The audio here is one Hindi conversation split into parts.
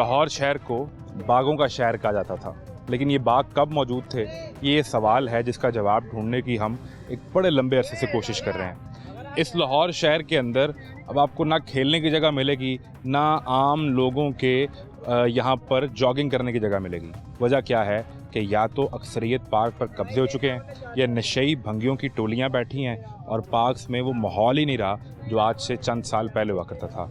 लाहौर शहर को बागों का शहर कहा जाता था, लेकिन ये बाग कब मौजूद थे, ये सवाल है जिसका जवाब ढूंढने की हम एक बड़े लंबे अरसे से कोशिश कर रहे हैं। इस लाहौर शहर के अंदर अब आपको ना खेलने की जगह मिलेगी, ना आम लोगों के यहाँ पर जॉगिंग करने की जगह मिलेगी। वजह क्या है कि या तो अक्सरियत पार्क पर कब्जे हो चुके हैं, या नशेई भंगियों की टोलियाँ बैठी हैं और पार्क्स में वो माहौल ही नहीं रहा जो आज से चंद साल पहले हुआ करता था।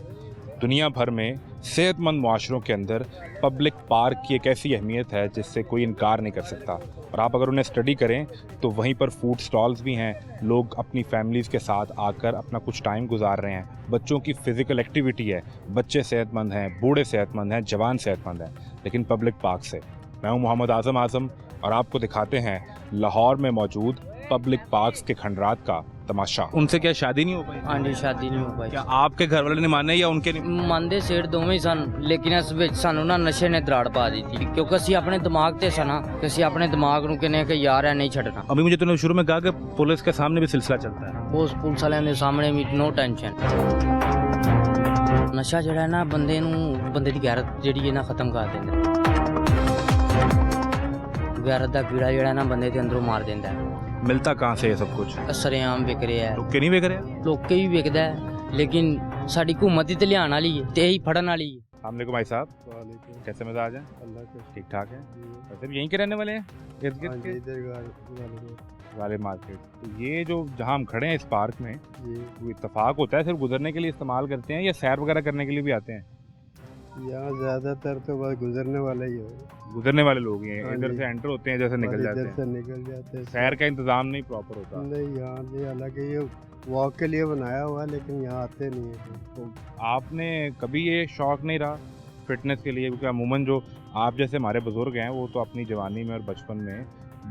दुनिया भर में सेहतमंद मुआशरों के अंदर पब्लिक पार्क की एक ऐसी अहमियत है जिससे कोई इनकार नहीं कर सकता। और आप अगर उन्हें स्टडी करें तो वहीं पर फूड स्टॉल्स भी हैं, लोग अपनी फैमिलीज़ के साथ आकर अपना कुछ टाइम गुजार रहे हैं, बच्चों की फ़िज़िकल एक्टिविटी है, बच्चे सेहतमंद हैं, बूढ़े सेहतमंद हैं, जवान सेहतमंद हैं, लेकिन पब्लिक पार्क से। मैं हूं मोहम्मद आज़म और आपको दिखाते हैं लाहौर में मौजूद पब्लिक पार्क्स के खंडरात का तमाशा। उनसे क्या शादी नहीं हो पाई? हाँ जी, शादी नहीं हो पाई। क्या आपके घर वाले ने माने या उनके नहीं? ਮੰਨਦੇ ਸੇਠ ਦੋਵੇਂ ਹੀ ਸਨ, ਲੇਕਿਨ ਇਸ ਵਿੱਚ ਸਾਨੂੰ ਨਾ ਨਸ਼ੇ ਨੇ ਦਰਾੜ ਪਾ ਦਿੱਤੀ, ਕਿਉਂਕਿ ਅਸੀਂ ਆਪਣੇ ਦਿਮਾਗ ਤੇ ਸਨ ਕਿ ਅਸੀਂ ਆਪਣੇ ਦਿਮਾਗ ਨੂੰ ਕਹਿੰਦੇ ਕਿ ਯਾਰ ਇਹ ਨਹੀਂ ਛੱਡਣਾ। अभी मुझे तूने शुरू में कहा कि पुलिस के सामने भी सिलसिला चलता है। ਉਸ ਪੁਲਿਸ ਵਾਲਿਆਂ ਦੇ ਸਾਹਮਣੇ ਵੀ ਨੋ ਟੈਨਸ਼ਨ। ਨਸ਼ਾ ਜਿਹੜਾ ਹੈ ਨਾ ਬੰਦੇ ਦੀ ਗੈਰਤ ਜਿਹੜੀ ਹੈ ਨਾ ਖਤਮ ਕਰ ਦਿੰਦਾ। ਗੈਰਤ ਦਾ ਕੀੜਾ ਜਿਹੜਾ ਨਾ ਬੰਦੇ ਦੇ ਅੰਦਰੋਂ ਮਾਰ ਦਿੰਦਾ ਹੈ। मिलता कहाँ से ये सब कुछ? ਸਰੇਆਮ ਵਿਕ ਰਿਹਾ ਹੈ, लोग के नहीं बेच रहे? ਲੋਕੇ ਵੀ ਵਿਕਦਾ ਹੈ, ਲੇਕਿन ਸਾਡੀ ਹੁਕੂਮਤ ਹੀ ਤੇ ਲਿਆਉਣ ਵਾਲੀ ਹੈ ਤੇ ਇਹੀ ਫੜਨ वाली है। अस्सलामुअलैकुम भाई साहब, कैसे मिजाज हैं? अल्लाह का ठीक ठाक है। वैसे भी यहीं के रहने वाले हैं, इर्द गिर्द के? इधर वाले मार्केट। तो ये जो जहाँ हम खड़े हैं इस पार्क में, ये वो इत्तेफाक होता है सिर्फ गुजरने के लिए इस्तेमाल करते हैं या सैर वगैरह करने के लिए भी आते हैं? यहाँ ज्यादातर तो बस गुजरने वाला ही है। गुजरने वाले लोग ही हैं, हाँ इधर जी। से एंटर होते हैं, जैसे निकल जाते इधर हैं। से निकल जाते हैं। सैर का इंतजाम नहीं प्रॉपर होता। नहीं, यहाँ नहीं, हालांकि ये वॉक के लिए बनाया हुआ है, लेकिन यहाँ आते नहीं है। तो आपने कभी ये शौक नहीं रहा फिटनेस के लिए? क्योंकि अमूमन जो आप जैसे हमारे बुजुर्ग हैं वो तो अपनी जवानी में और बचपन में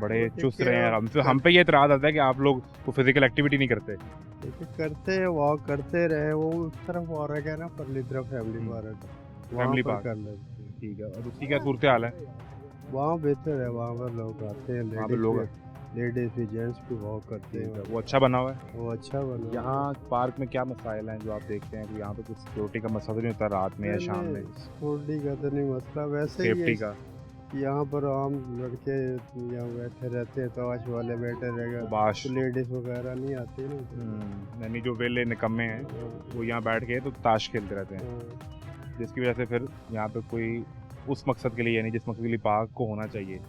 बड़े वो चुस्त देखिए, रहे हैं। हम पे ये इतराज़ आता है कि आप लोग को फिजिकल एक्टिविटी नहीं करते। देखिए करते हैं, वॉक करते रहे। वो उस तरफ पार्क है ना, परली तरफ फैमिली पार्क, वहाँ फैमिली पर पार्क। कर लेते हैं। ठीक है, और उसकी क्या सूरत हाल है? वहाँ बेहतर है, वहाँ पर लोग आते हैं, वहाँ पे लोग लेडीज भी जेंट्स भी वॉक करते हैं। वो अच्छा बना हुआ है? वो अच्छा बना है। यहाँ पार्क में क्या मसाइल हैं जो आप देखते हैं कि यहाँ पे कुछ सिक्योरिटी का मसला तो नहीं होता रात में या शाम में? सिक्योरिटी का तो नहीं मसला, वैसे ही सेफ्टी है। का? यहाँ पर आम लड़के यहाँ बैठे रहते हैं, ताश वाले बैठे रहेगा, बाश। लेडीज वगैरह नहीं आती ना। यानी जो वेले निकम्मे हैं वो यहाँ बैठ के तो ताश खेलते रहते हैं, हाँ, जिसकी वजह से फिर यहाँ पे कोई उस मकसद के लिए, यानी जिस मकसद के लिए पार्क को होना चाहिए,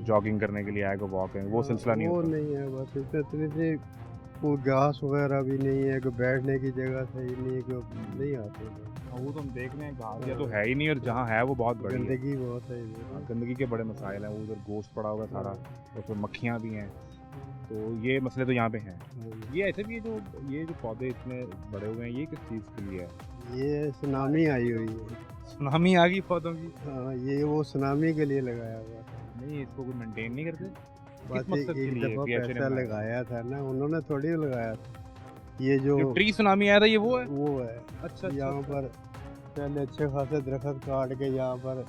जॉगिंग करने के लिए आएगा, वॉक है, वो सिलसिला नहीं वो होता। नहीं है। बस इसमें इतनी सी कोई घास वगैरह भी नहीं है, कोई बैठने की जगह सही नहीं है, कोई नहीं आते हैं। वो तो हम देख रहे हैं, घास या तो है ही नहीं, और जहाँ है वो बहुत बड़ी है। गंदगी बहुत है इधर। गंदगी के बड़े मसाइल हैं, वो उधर गोश्त पड़ा हुआ है सारा, और फिर मक्खियाँ भी हैं, तो ये मसले तो यहाँ पे हैं। ये ऐसे भी ये जो पौधे इतने बड़े हुए हैं, ये किस चीज़ के लिए है? ये सुनामी आई हुई है। सुनामी आ गई पौधों की? हाँ, ये वो सुनामी के लिए लगाया हुआ है। नहीं, इसको कोई मेंटेन नहीं करते? बात किस मकसद के एक लिए दफा PHA ने पैसा बनाया? लगाया था ना, उन्होंने थोड़ी लगाया था। ये जो ट्री सुनामी आया था, ये वो है? वो है। अच्छा, यहाँ पर पहले अच्छे खासे दरख्त काट के यहाँ पर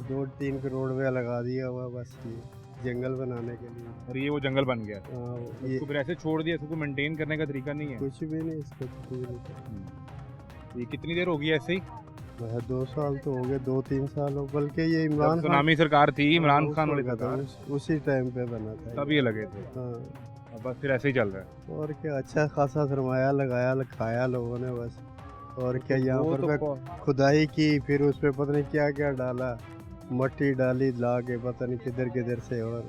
2-3 करोड़ रुपया लगा दिया हुआ, बस ये जंगल बनाने के लिए। और ये वो जंगल बन गया। हाँ, ये इसको फिर ऐसे छोड़ दिया, इसको मेंटेन करने का तरीका नहीं है? कुछ भी नहीं, इसको कुछ भी नहीं। ये कितनी देर होगी ऐसे ही? वह 2 साल तो हो गए, 2-3 साल हो, बल्कि ये जब इमरान खान सुनामी सरकार थी, इमरान खान वाली था, सरकार, उसी टाइम पे बना था। तब ये लगे थे। हाँ, अब बस फिर ऐसे ही चल रहा है। और क्या, अच्छा खासा सरमाया लगाया, खाया लोगों ने बस। और क्या, यहाँ वो पर तो मैं खुदाई की, फिर उस पे पता नहीं क्या क्या डाला, मट्टी डाली ला के पता नहीं किधर किधर से, और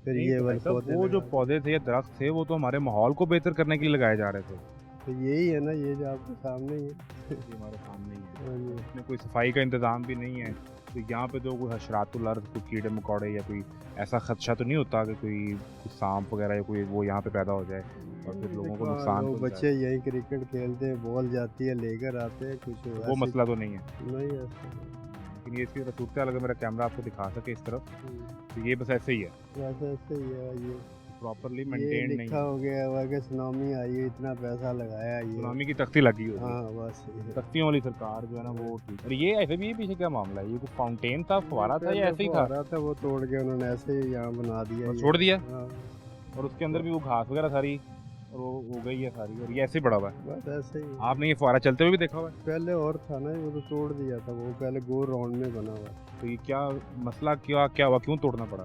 फिर नहीं, ये तो वाले भाई साहब, पौधे वो जो लगाए। पौधे थे या दरख्त थे, वो तो हमारे माहौल को बेहतर करने के लिए लगाए जा रहे थे। तो यही है ना, ये जो आपके सामने ही है। ये हमारे सामने ही है, हाँ जी। इसमें कोई सफाई का इंतजाम भी नहीं है, तो यहाँ पे तो कोई हशरातुल अर्द, कोई कीड़े मकोड़े या कोई ऐसा खदशा तो नहीं होता कि कोई सांप वगैरह या कोई वो यहाँ पे पैदा हो जाए और फिर लोगों को देखो, नुकसान लोग पहुंचाए। बच्चे यही क्रिकेट खेलते हैं, बॉल जाती है, लेकर आते हैं, कुछ वो ऐसे- मसला तो नहीं है, नहीं ऐसा। लेकिन ये इसकी सूरत हाल अगर मेरा कैमरा आपको दिखा सके इस तरफ, तो ये बस ऐसे ही है, वैसे ऐसे ही है। ये प्रॉपरली ये मेंटेन नहीं लिखा है। हो गया हुआ कि सुनामी आई है, इतना पैसा लगाया ये। सुनामी की तख्ती लगी हुई है। हाँ, बस ये। तख्तियों वाली सरकार जो है ना वो ठीक। और ये ऐसे भी, ये पीछे क्या मामला है? ये कोई फाउंटेन था, फुहारा था, या ऐसे ही था? फुहारा था, वो तोड़ के उन्होंने ऐसे ही यहाँ बना दिया और ये। छोड़ दिया? हाँ, और उसके अंदर भी वो घास वगैरह सारी और वो हो गई है सारी और ये ऐसे ही पड़ा हुआ है। बस ऐसे ही। आपने ये फुहारा चलते हुए भी देखा हुआ है? पहले और था ना, वो तो तोड़ दिया था, वो पहले गोल राउंड में बना हुआ है। तो ये क्या मसला क्या हुआ, क्यों तोड़ना पड़ा?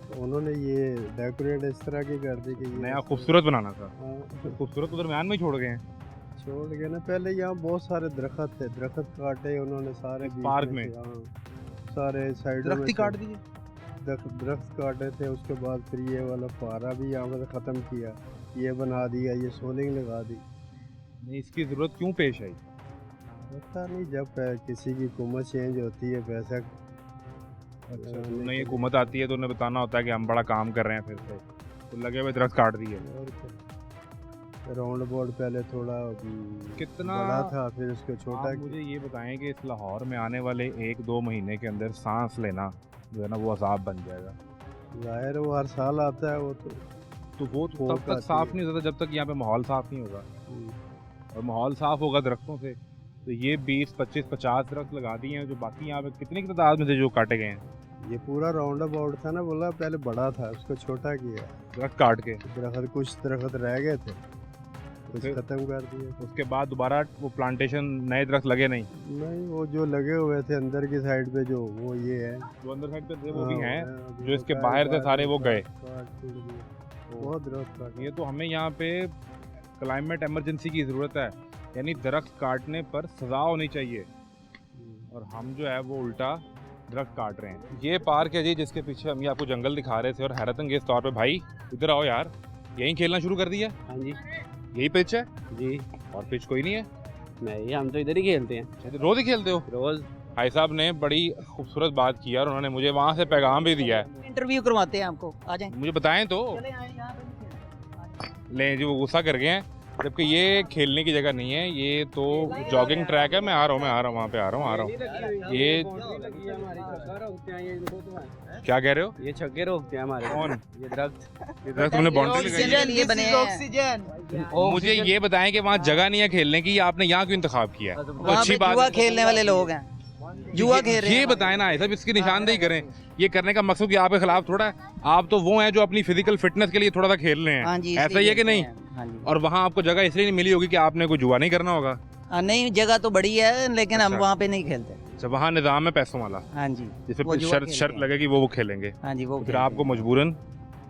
तो उन्होंने ये डेकोरेट इस तरह की कर दी कि ये नया खूबसूरत बनाना था। हाँ, खूबसूरत तो दरमियान में ही छोड़ गए हैं छोड़ गए ना। पहले यहाँ बहुत सारे दरख्त थे, दरख्त काटे उन्होंने सारे इस बीच पार्क से, में? हाँ, सारे साइडों में दरख्त ही से काट दिए। दरख्त काटे थे। उसके बाद फिर ये वाला फुहारा भी यहाँ पर ख़त्म किया, ये बना दिया, ये सोलिंग लगा दी। नहीं, इसकी ज़रूरत क्यों पेश आई? पता नहीं, जब किसी की हुकूमत चेंज होती है पैसा। अच्छा, तो नई हुकूमत आती है तो उन्हें बताना होता है कि हम बड़ा काम कर रहे हैं, फिर से तो लगे हुए दरख्त काट दिए। और क्या, राउंड बोर्ड पहले थोड़ा कितना बड़ा था, फिर उसको छोटा आप मुझे ये बताएं कि इस लाहौर में आने वाले 1-2 महीने के अंदर सांस लेना जो है ना वो अजाब बन जाएगा। जाहिर है वो हर साल आता है, वो तो वो फूक तब तक आती साफ है। नहीं होता जब तक यहाँ पे माहौल साफ नहीं होगा, हम्म, और माहौल साफ होगा दरख्तों से। तो ये 20, 25, 50 दरख्त लगा दिए हैं, जो बाकी यहाँ पे कितनी की तादाद में थे जो काटे गए हैं? ये पूरा राउंड अबाउट था ना, बोला पहले बड़ा था, उसको छोटा किया। दरख्त काट के दरख्त कुछ दरख्त रह गए थे, कुछ फिर? खत्म कर दिए। उसके बाद दोबारा वो प्लांटेशन नए दरख्त लगे नहीं? नहीं, वो जो लगे हुए थे अंदर की साइड पे, जो वो ये है, जो अंदर साइड पे थे वो भी हाँ, हैं, अभी जो इसके वो बाहर थे सारे वो गए। काट पीट दिए। बहुत दरख्त काटे। ये तो हमें यहाँ पे क्लाइमेट इमरजेंसी की ज़रूरत है, यानी दरख्त काटने पर सज़ा होनी चाहिए, और हम जो है वो उल्टा दरख्त काट रहे हैं। ये पार्क है जी जिसके पीछे हम ये आपको जंगल दिखा रहे थे, और हैरत अंगेज तौर पे भाई इधर आओ यार, यहीं खेलना शुरू कर दिया? हाँ जी यही पिच है जी। और पिच कोई नहीं है? नहीं, हम तो इधर ही खेलते हैं अच्छा, रोज़ ही खेलते हो? रोज। भाई साहब ने बड़ी खूबसूरत बात की है, और उन्होंने मुझे वहाँ से पैगाम भी दिया है। इंटरव्यू करवाते हैं आपको, आ जाएं। मुझे बताएं तो। लें जी, वो गुस्सा कर गए हैं, जबकि ये खेलने की जगह नहीं है, ये तो जॉगिंग ट्रैक है। मैं आ रहा हूँ वहाँ पे आ रहा हूँ। ये क्या कह रहे हो? ये छक्के रोकते हैं हमारे। कौन? ये दरख्त। ये दरख्त तुमने बाउंड्री लगाई है? ऑक्सीजन ये बने हैं। मुझे ये बताएं कि वहाँ जगह नहीं है खेलने की, आपने यहाँ क्यों इंतखाब किया है? तो वहाँ अच्छी पे बात जुआ है। खेलने वाले लोग हैं, जुआ खेल रहे ये हैं। बताएं ना सब, इसकी निशानदेही करें। ये करने का मकसद कि आपके खिलाफ थोड़ा है, आप तो वो हैं जो अपनी फिजिकल फिटनेस के लिए थोड़ा सा खेल रहे हाँ हैं, जी, ऐसा ही है कि नहीं? हाँ जी। और वहाँ आपको जगह इसलिए नहीं मिली होगी कि आपने कोई जुआ नहीं करना होगा? नहीं, जगह तो बड़ी है, लेकिन हम अच्छा। वहाँ पे नहीं खेलते। अच्छा, वहाँ निज़ाम है पैसों वाला, हाँ जी, जिस वो पर जुआ शर्त खेलते शर्त हैं। लगेगी वो खेलेंगे, हाँ जी, वो फिर खेलते आपको हैं। मजबूरन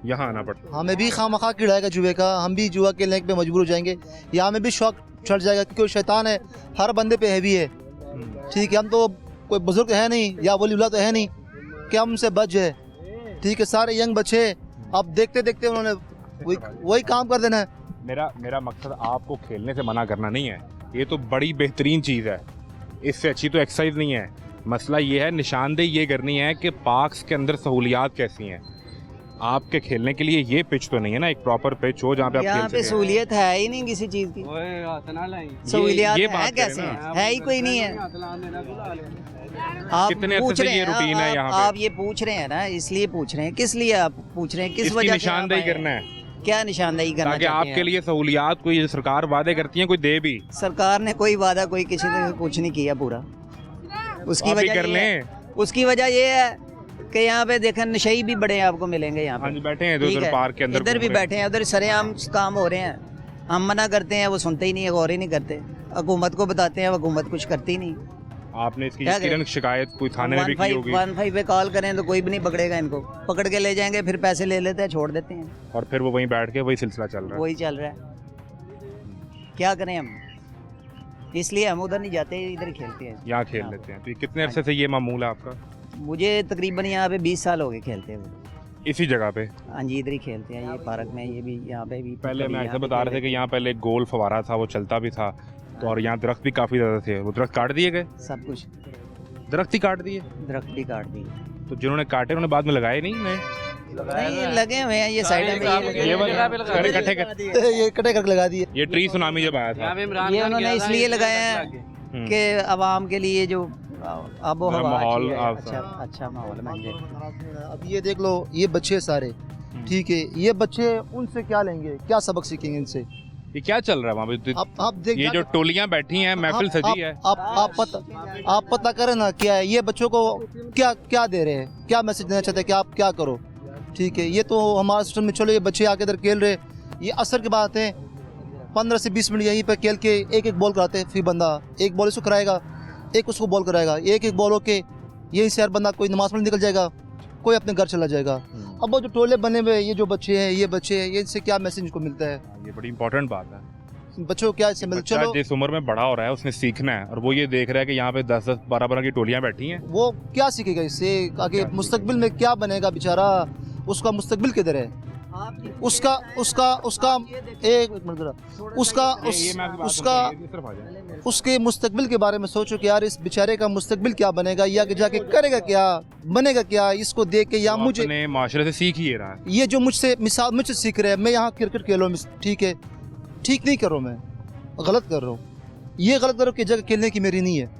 यहाँ आना पड़ता है। हमें भी खामखा कीड़ा जुए का, हम भी जुआ खेलने पे मजबूर हो जाएंगे, या हमें भी शौक चढ़ जाएगा, क्योंकि वो शैतान है, हर बंदे पे हैवी है। ठीक है, हम तो कोई बुजुर्ग है नहीं या वलीउल्लाह तो है नहीं कि हम उनसे बच जाए। ठीक है, सारे यंग बच्चे अब देखते देखते उन्होंने वही काम कर देना है। मेरा मकसद आपको खेलने से मना करना नहीं है, ये तो बड़ी बेहतरीन चीज़ है, इससे अच्छी तो एक्सरसाइज नहीं है। मसला ये है, निशानदेही ये करनी है कि पार्क्स के अंदर सहूलियात कैसी हैं। आपके खेलने के लिए ये पिच तो नहीं है ना, एक प्रॉपर पिच हो जहाँ पे आप यहाँ खेल पे सकें। सहूलियत है ही नहीं किसी चीज की। ओए हाथ ना लाएं। सहूलियात ये है बात कैसे करें हैं? है ही कोई नहीं है। हाथ लाने ना बुला ले। आप कितने अरसे पूछ से रहे ये हैं, रूटीन है यहाँ पे? आप ये पूछ रहे हैं ना, इसलिए पूछ रहे हैं। किस लिए आप पूछ रहे हैं, किस इसकी वजह से निशानदेही आप आए करना हैं? है क्या निशानदेही करना ताकि चाहते हैं आपके आप? लिए सहूलियात कोई सरकार वादे करती है कोई दे भी, सरकार ने कोई वादा कोई किसी ने कुछ नहीं किया पूरा। उसकी आप ही वजह कर ये लें। है, उसकी वजह ये है कि यहाँ पे देखें नशई भी बड़े आपको मिलेंगे यहाँ हाँ जी, पे। बैठे हैं ठीक इधर है, पार्क के अंदर इधर भी घूम रहे बैठे हैं, उधर सरेआम काम हो रहे हैं। हम मना करते हैं, वो सुनते ही नहीं है, गौर ही नहीं करते। हुकूमत को बताते हैं, हुकूमत कुछ करती नहीं। हैं। आपने इसकी क्या यकीनन शिकायत कोई थाने में भी की होगी, 15 पे कॉल करें तो कोई भी नहीं पकड़ेगा इनको। पकड़ के ले जाएंगे, फिर पैसे ले लेते हैं, छोड़ देते हैं। और फिर वो वहीं बैठ के वही सिलसिला चल रहा है। वही चल रहा है, क्या करें हम। इसलिए हम उधर नहीं जाते, इधर ही खेलते हैं। यहाँ खेल लेते हैं। तो ये कितने अरसे से ये मामूल है आपका? मुझे तकरीबन यहाँ पे 20 साल हो गए खेलते हुए। इसी जगह पे? हाँ जी, इधर ही खेलते हैं, ये पार्क में। ये भी यहाँ पे भी पहले कभी मैं यहाँ ऐसे पे बता रहे थे खेले। कि यहाँ पहले एक गोल फवारा था, वो चलता भी था, तो और यहाँ दरख्त भी काफ़ी ज़्यादा थे, वो दरख्त काट दिए गए? सब कुछ दरख्त ही काट दिए? दरख्त भी काट दिए। तो जिन्होंने काटे उन्होंने बाद में लगाए नहीं नए? नहीं, लगे हुए हैं ये साइड में। ये वाला इकट्ठे कर, ये इकट्ठे करके लगा दिए। ये ट्री सुनामी जब आया था, यहाँ पे इमरान ये खान उन्होंने गया था, इसलिए ये लगाया है लगे। कि आवाम के लिए जो आबो हवा माहौल अच्छी है, आप- अच्छा अच्छा माहौल बन जाए। अब ये देख लो, ये बच्चे सारे, ठीक है, ये बच्चे उनसे क्या लेंगे, क्या सबक सीखेंगे इनसे? ये क्या चल रहा है वहाँ पे? आप देख, ये जो टोलियां बैठी हैं, महफिल सजी है, आप पता करें ना क्या है, ये बच्चों को क्या क्या दे रहे हैं, क्या मैसेज देना चाहते हैं कि आप क्या करो। ठीक है, ये तो हमारे सिस्टम में, चलो ये बच्चे आके इधर खेल रहे, ये असर की बात है, 15 से 20 मिनट यहीं पर खेल के एक एक बॉल कराते हैं, फिर बंदा एक बॉल इसको कराएगा, एक उसको बॉल कराएगा, एक एक बॉल होके यहीं से हर बंदा कोई नमाज पढ़ने निकल जाएगा, कोई अपने घर चला जाएगा। अब वो जो टोले बने हुए ये जो बच्चे हैं, ये इससे क्या मैसेज को मिलता है? ये बड़ी इंपॉर्टेंट बात है। बच्चों को क्या इससे मिलता? बच्चा चलो जिस उम्र में बड़ा हो रहा है उसने सीखना है, और वो ये देख रहा है कि यहाँ पे 10-10, 12-12 की टोलियां बैठी हैं। वो क्या सीखेगा इससे? आगे मुस्तकबिल में क्या बनेगा बेचारा? उसका मुस्तकबिल किधर है? उसका एक मिनट जरा, उसके मुस्तकबिल के बारे में सोचो कि यार इस बेचारे का मुस्तकबिल क्या बनेगा, या कि जाके करेगा क्या, बनेगा क्या? इसको देख के या मुझे अपने माशरे से सीख ही रहा है। ये जो मुझसे सीख रहे हैं, मैं यहाँ क्रिकेट खेल रहा हूँ, ठीक है, ठीक नहीं कर रहा हूँ, मैं गलत कर रहा हूँ, ये गलत कर रहा हूँ कि जगह खेलने की मेरी नहीं है,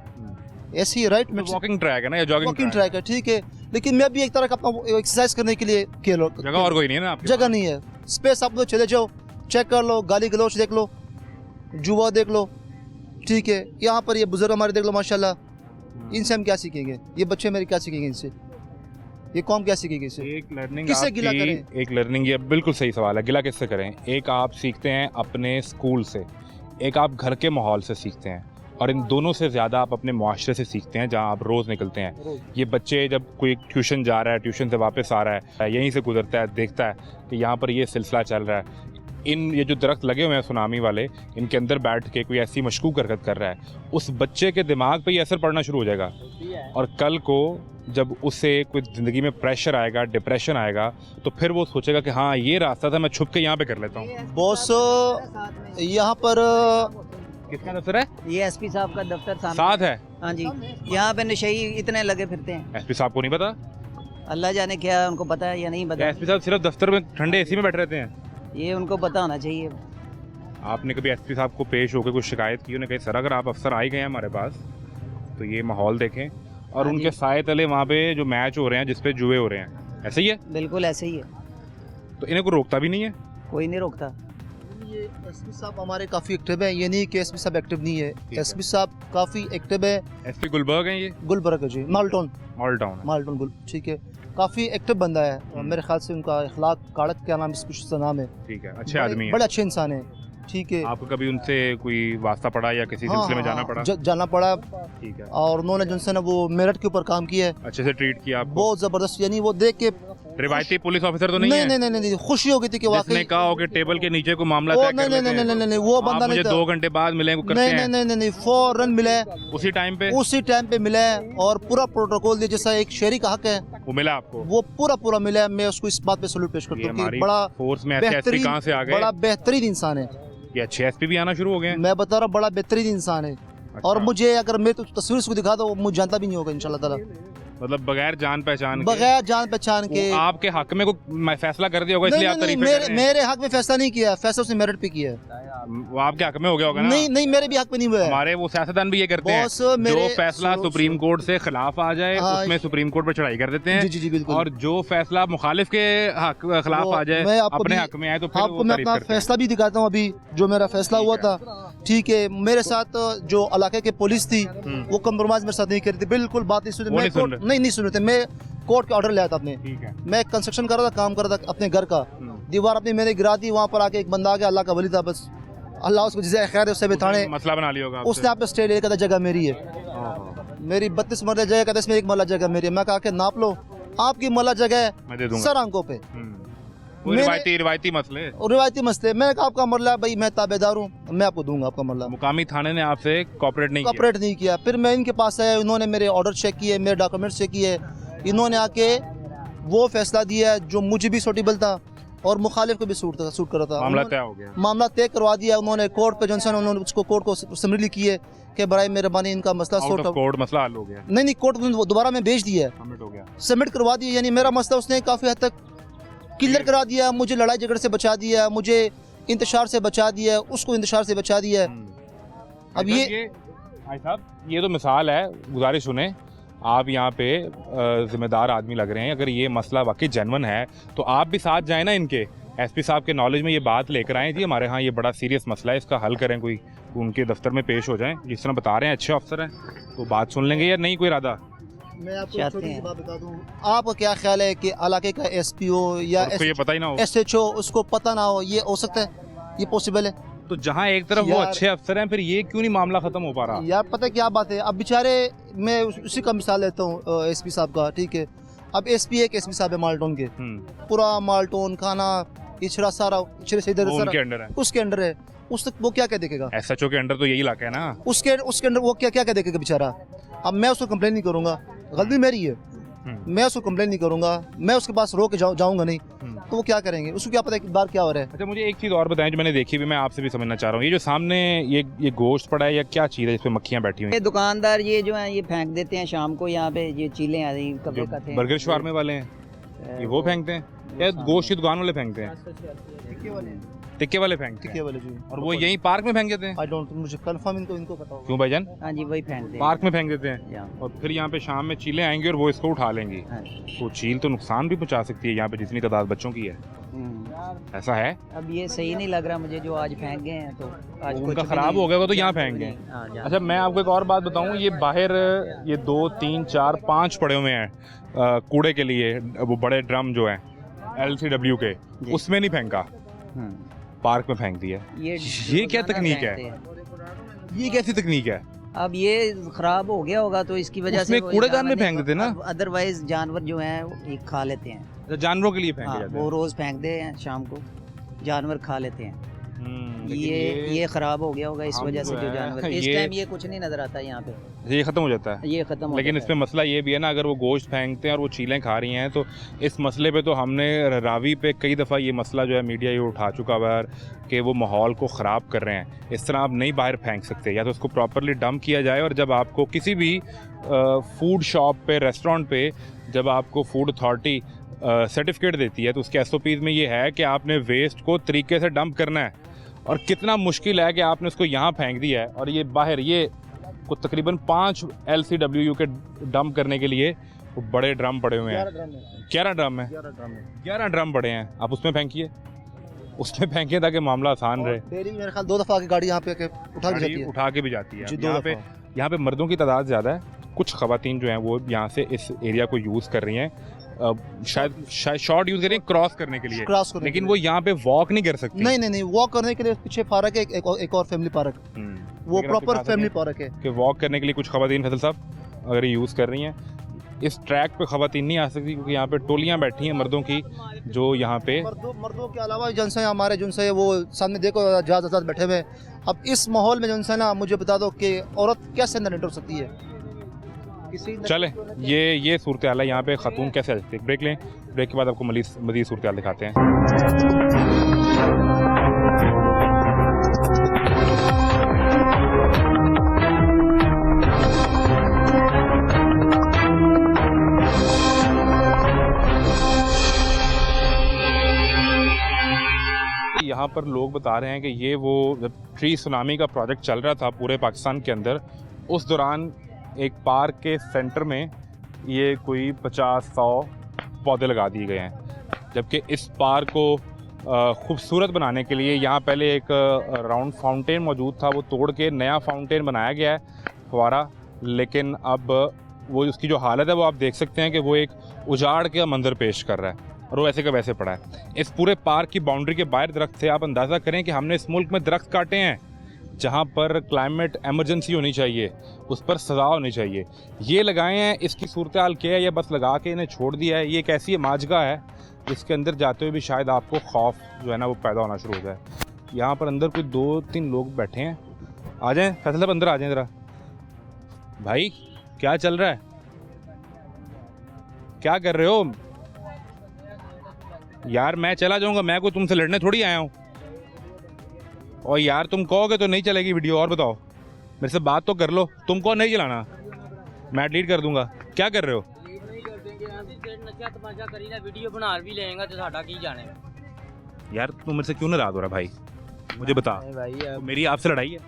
ऐसी राइट में वॉकिंग ट्रैक है ना या जॉगिंग वॉकिंग ट्रैक है, ठीक है, लेकिन मैं भी एक तरह का अपना एक्सरसाइज करने के लिए खेल रहा हूँ। जगह और कोई नहीं है ना आपके जगह नहीं है, स्पेस आप लोग चले जाओ, चेक कर लो, गाली गलौच देख लो, जुआ देख लो, ठीक है, यहाँ पर ये बुजुर्ग हमारे देख लो माशाल्लाह, इनसे हम क्या सीखेंगे? ये बच्चे मेरे क्या सीखेंगे इनसे? ये कौम क्या सीखेगी इससे? एक लर्निंग किससे गिला करें? एक लर्निंग, ये बिल्कुल सही सवाल है, गिला किससे करें? एक आप सीखते हैं अपने स्कूल से, एक आप घर के माहौल से सीखते हैं, और इन दोनों से ज़्यादा आप अपने मुआशरे से सीखते हैं जहाँ आप रोज़ निकलते हैं। ये बच्चे जब कोई ट्यूशन जा रहा है, ट्यूशन से वापस आ रहा है, यहीं से गुजरता है, देखता है कि यहाँ पर ये सिलसिला चल रहा है, ये जो दरख्त लगे हुए हैं सुनामी वाले, इनके अंदर बैठ के कोई ऐसी मशकूक हरकत कर रहा है, उस बच्चे के दिमाग पे ये असर पड़ना शुरू हो जाएगा, और कल को जब उससे कोई ज़िंदगी में प्रेशर आएगा, डिप्रेशन आएगा, तो फिर वो सोचेगा कि हाँ ये रास्ता था, मैं छुप के यहाँ पे कर लेता हूँ। बॉस यहाँ पर किसका दफ्तर है? ये एसपी साहब का दफ्तर सामने साथ है। हाँ जी, यहाँ पे नशई इतने लगे फिरते हैं, एसपी साहब को नहीं पता? अल्लाह जाने क्या उनको पता है या नहीं पता, एसपी साहब सिर्फ दफ्तर में ठंडे एसी में बैठे रहते हैं। ये उनको पता होना चाहिए। आपने कभी एसपी साहब को पेश होकर कुछ शिकायत की? उन्हें कही सर अगर आप अफसर आ ही गए हैं हमारे पास तो ये माहौल देखें, और हाँ उनके जी। साए तले वहाँ पे जो मैच हो रहे हैं जिसपे जुए हो रहे हैं, ऐसे ही है, बिल्कुल ऐसे ही है, तो इन्हें कोई रोकता भी नहीं है। कोई नहीं रोकता। ये एसपी साहब हमारे काफ़ी एक्टिव है, ये नहीं कि एसपी साहब एक्टिव नहीं है, एसपी साहब काफ़ी एक्टिव है। एसपी गुलबर्ग हैं ये? गुलबर्ग है जी, माल्टोन, ऑल टाउन है। माल्टोन गुल, ठीक है, काफ़ी एक्टिव बंदा है, और मेरे ख्याल से उनका इखलाक काड़क क्या नाम, कुछ उसका नाम है, ठीक है, अच्छे आदमी है। बड़े अच्छे इंसान है, ठीक है। आपको कभी उनसे कोई वास्ता पड़ा या किसी सिलसिले में जाना पड़ा? जाना पड़ा, ठीक है, और उन्होंने जिनसे ना वो मेरठ के ऊपर काम किया है, अच्छे से ट्रीट किया आपको? बहुत ज़बरदस्त, यानी वो देख के रिवायती पुलिस ऑफिसर तो नहीं नहीं है? नहीं नहीं नहीं, खुशी हो गई थी कि जिसने वाकई कहा हो कि टेबल के नीचे को मामला वो तय कर नहीं लेते नहीं हैं। नहीं नहीं, वो बंदा आप मुझे नहीं था, 2 घंटे बाद मिले को करते नहीं हैं नहीं नहीं नहीं, फौरन मिला है, उसी टाइम पे उसी टाइम पे मिला है, और पूरा प्रोटोकॉल दिया, जैसा एक शहरी का हक है वो मिला आपको? वो पूरा मिला है। मैं उसको इस बात पे सैल्यूट पेश ये करता हूँ कि हमारी बड़ा फोर्स में ऐसे एसपी बेहतरीन, कहाँ से आ गए? बड़ा बेहतरीन इंसान है, ये अच्छे एसपी भी आना शुरू हो गए हैं। मैं बता रहा हूँ, बड़ा बेहतरीन इंसान है, अच्छा। और मुझे अगर मैं तो तस्वीर उसको दिखा दो, मुझे जानता भी नहीं होगा इंशाल्लाह ताला, मतलब बगैर जान पहचान के, बगैर जान पहचान के। वो आपके हक में कोई फैसला कर दिया होगा इसलिए आप नहीं, तारीफ कर रहे हैं। मेरे हक में फैसला नहीं किया, फैसला उसने मेरिट पे किया है। वो आपके हक में हो गया होगा ना? नहीं नहीं, मेरे भी हक में नहीं हुआ है। हमारे वो सियासतदान भी ये करते हैं, बॉस, जो मेरे फैसला सुप्रीम कोर्ट से खिलाफ आ जाए हाँ, उसमें सुप्रीम कोर्ट पर चढ़ाई कर देते हैं, जी जी जी बिल्कुल, और जो फैसला मुखालिफ के हक खिलाफ वो आ जाए, मैं आपको अपने भी- हक में आए तो फिर आपको वो मैं तारीफ अपना करते हैं। फैसला भी दिखाता हूँ, अभी जो मेरा फैसला हुआ ठीक था, ठीक है, मेरे साथ जो इलाके के पुलिस थी वो कंप्रोमाइज मेरे साथ नहीं करी थी, बिल्कुल बात नहीं सुनी, वो मैं नहीं सुन कोर्ट नहीं सुन रहे थे, मैं कोर्ट का ऑर्डर लिया था अपने, ठीक है। मैं कंस्ट्रक्शन कर रहा था, काम कर रहा था अपने घर का, दीवार अपनी मैंने गिरा दी, वहाँ पर आके एक बंदा आ गया, अल्लाह का वली था, बस अल्लाह उसको जिसे खैर है उससे बिताने, मसला बना लिया होगा उसने आप स्टे ले, कहता जगह मेरी है, मेरी 32 मरला जगह, कहता इसमें 1 मरला जगह मेरी है, मैं कहा कि नाप लो, आपकी मरला जगह है मैं दे दूंगा। सर आंखों पे, वो मैंने- रिवायती मसले। और रिवायती मसले, मैंने कहा आपका मरला भाई, मैं ताबेदार हूँ, मैं आपको दूंगा आपका मरला, मुकामी थाने ने आपसे कोऑपरेट नहीं किया? कॉपरेट नहीं किया। फिर मैं इनके पास आया, उन्होंने मेरे ऑर्डर चेक किए, मेरे डॉक्यूमेंट्स चेक किए, इन्होंने आके वो फैसला दिया जो मुझे भी सूटेबल था और मुखालिफ को भी सूट कर रहा था। मामला तय हो गया। मामला तय करवा दिया उन्होंने कोर्ट पे, जॉनसन उन्होंने उसको कोर्ट को समरी की है कि बराए मेहरबानी इनका मसला out sort of out, court मसला हल हो गया, नहीं कोर्ट दोबारा में भेज दिया है, सबमिट हो गया। सबमिट करवा दिया, यानी मेरा मसला उसने काफ़ी हद तक क्लियर करा दिया, मुझे लड़ाई झगड़े से बचा दिया, मुझे इंतशार से बचा दिया, उसको इंतशार से बचा दिया है। अब भाई साहब ये तो मिसाल है, गुजारिश सुने, आप यहाँ पे जिम्मेदार आदमी लग रहे हैं, अगर ये मसला वाकई जेन्युइन है तो आप भी साथ जाएं ना इनके, एसपी साहब के नॉलेज में ये बात लेकर आएँ जी हमारे यहाँ ये बड़ा सीरियस मसला है, इसका हल करें, कोई उनके दफ्तर में पेश हो जाएं, जिस तरह बता रहे हैं अच्छे अफसर हैं, तो बात सुन लेंगे या नहीं कोई इरादा? मैं आपको चाहते छोटी सी हैं। बात बता दूं, आपका क्या ख्याल है कि इलाके का एसपीओ या उसको ये पता ही ना हो? एसएचओ उसको पता ना हो, ये हो सकता है, ये पॉसिबल है? तो जहाँ एक तरफ वो यार- अच्छे अफसर हैं, फिर ये क्यों नहीं मामला खत्म हो पा रहा? यार पता है क्या बात है, अब बेचारे मैं उसी का मिसाल लेता हूँ एसपी साहब का, ठीक है। अब एसपी एक एसपी साहब है मालटोन के, पूरा मालटोन खाना इचरा सारा इचरे से इधर वो सारा उनके अंडर है। उसके अंडर है। उस वो क्या क्या देखेगा एसएचओ के अंडर तो यही इलाका है ना। उसके अंदर वो क्या क्या देखेगा बेचारा। अब मैं उसको कंप्लेन नहीं करूंगा, गलती मेरी है, मैं उसको कंप्लेन नहीं करूंगा, मैं उसके पास रोक जाऊंगा नहीं, तो वो क्या करेंगे, उसको क्या पता है कि बार क्या हो रहा है। अच्छा मुझे एक चीज़ और बताएं जो मैंने देखी भी, मैं आपसे भी समझना चाह रहा हूँ। ये जो सामने ये गोश्त पड़ा है या क्या चीज़ है जिसपे मक्खियाँ बैठी हुई ये दुकानदार ये जो है ये फेंक देते हैं शाम को यहाँ पे, ये चीलें आ रही कब हैं? कहते जो बर्गर शवारमे वाले हैं ये वो फेंकते हैं या गोश्त की दुकान वाले फेंकते हैं? टिक्के वाले फेंकते हैं। वाले जी, और वो यहीं पार्क में फेंक देते हैं? आई डोंट, मुझे कंफर्म इनको पता होगा। क्यों भाईजान? हाँ जी वही फेंक देते पार्क में फेंक देते हैं हैं। और फिर यहाँ पे शाम में चीलें आएंगी और वो इसको उठा लेंगी। हाँ। तो चील तो नुकसान भी पहुंचा सकती है यहाँ पे जितनी तादाद बच्चों की है। ऐसा है? अब ये सही नहीं लग रहा मुझे जो आज फेंक गए हैं, तो आज उनका कुछ भी खराब नहीं- हो गया होगा तो यहाँ फेंक गए। हाँ, यहाँ- अच्छा मैं आपको एक और बात बताऊं, ये बाहर ये 2 3 4 5 पड़े हुए हैं कूड़े के लिए, वो बड़े ड्रम जो हैं LCW के, जी। उसमें नहीं फेंका, हम्म। पार्क में फेंक दिया। ये क्या रोजाना तकनीक है? फेंकते हैं। ये कैसी तकनीक है? अब ये खराब हो गया होगा तो इसकी वजह उसमें से वो कूड़ेदान में जानवर फेंक देते ना? अदरवाइज जानवर जो हैं वो ये खा लेते हैं। अच्छा, जानवरों के लिए फेंके हाँ, जाते वो हैं। रोज फेंकते हैं शाम को, जानवर खा लेते हैं। लेकिन ये खराब हो गया होगा इस हम वजह से जो जो है, जानवर इस ये- टाइम ये कुछ नहीं नजर आता यहाँ पे, ये खत्म हो जाता है। ये खत्म हो लेकिन जाता इसमें मसला ये भी है ना, अगर वो गोश्त फेंकते हैं और वो चीलें खा रही हैं, तो इस मसले पे तो हमने रावी पे कई दफ़ा ये मसला जो है मीडिया ये उठा चुका हुआ है कि वो माहौल को ख़राब कर रहे हैं। इस तरह आप नहीं बाहर फेंक सकते, या तो उसको प्रॉपरली डंप किया जाए, और जब आपको किसी भी फूड शॉप पे, रेस्टोरेंट पे, जब आपको फूड अथॉरिटी सर्टिफिकेट देती है तो उसके SOPs में ये है कि आपने वेस्ट को तरीके से डंप करना है। और कितना मुश्किल है कि आपने उसको यहाँ फेंक दिया है, और ये बाहर ये को तकरीबन 5 LCWU के डंप करने के लिए वो बड़े ड्रम पड़े हुए हैं। 11 ड्रम है, 11 ड्रम पड़े हैं। आप उसमें फेंकिए, उसमें फेंकिए ताकि मामला आसान रहे। डेली मेरे ख्याल 2 दफ़ा आके गाड़ी यहाँ पे उठा के जाती गाड़ी है उठा के भी जाती है। जी, 2 यहाँ पे मर्दों की तादाद ज़्यादा है, कुछ ख़वातीन जो हैं वो यहाँ से इस एरिया को यूज़ कर रही हैं, शायद शॉर्ट यूज़ कर रही हैं क्रॉस करने के लिए, क्रॉस करने लेकिन के वो यहाँ पे वॉक नहीं कर सकती। नहीं वॉक करने के लिए पीछे पार्क है, एक और फैमिली पार्क, वो लेकिन आप प्रॉपर दिखा फैमिली सकें पार्क है। कि वॉक करने के लिए कुछ ख़वातीन फैसल साहब अगर ये यूज़ कर रही हैं, इस ट्रैक पे ख़वातीन नहीं आ सकती क्योंकि यहाँ पे टोलियाँ बैठी हैं मर्दों की, जो यहाँ पे मर्दों के अलावा जिनसे हमारे जिनसे वो सामने देखो ज़्यादा बैठे हुए। अब इस माहौल में जिनसे ना मुझे बता दो कि औरत कैसे अंदर हो सकती है। चले ये सूरत हाल है यहाँ पे, खातून कैसे आ सकती है। ब्रेक लें, ब्रेक के बाद आपको मज़ीद सूरत हाल दिखाते हैं। यहाँ पर लोग बता रहे हैं कि ये वो जब ट्री सुनामी का प्रोजेक्ट चल रहा था पूरे पाकिस्तान के अंदर, उस दौरान एक पार्क के सेंटर में ये कोई 50-100 पौधे लगा दिए गए हैं। जबकि इस पार्क को खूबसूरत बनाने के लिए यहाँ पहले एक राउंड फाउंटेन मौजूद था, वो तोड़ के नया फाउंटेन बनाया गया है, फव्वारा। लेकिन अब वो उसकी जो हालत है वो आप देख सकते हैं कि वो एक उजाड़ का मंजर पेश कर रहा है, और वो ऐसे का वैसे पड़ा है। इस पूरे पार्क की बाउंड्री के बाहर दरख्त थे। आप अंदाज़ा करें कि हमने इस मुल्क में दरख्त काटे हैं जहाँ पर क्लाइमेट एमरजेंसी होनी चाहिए, उस पर सज़ा होनी चाहिए, ये लगाए हैं। इसकी सूरत हाल क्या है? ये बस लगा के इन्हें छोड़ दिया है। ये एक ऐसी माजगा है जिसके अंदर जाते हुए भी शायद आपको खौफ जो है ना वो पैदा होना शुरू हो जाए। यहाँ पर अंदर कोई 2-3 लोग बैठे हैं। आ जाएं फैसल साहब, अंदर आ जाएं ज़रा। भाई क्या चल रहा है, क्या कर रहे हो यार? मैं चला जाऊंगा, मैं कोई तुमसे लड़ने थोड़ी आया हूँ। और यार तुम कहोगे तो नहीं चलेगी वीडियो। और बताओ, मेरे से बात तो कर लो। तुम कहो नहीं चलाना, मैं डिलीट कर दूंगा। क्या कर रहे हो? वीडियो बना भी लेगा तो साडा की जाने। यार तुम मेरे से क्यों नाराज हो रहा भाई, मुझे बता। भाई तो मेरी आपसे लड़ाई है?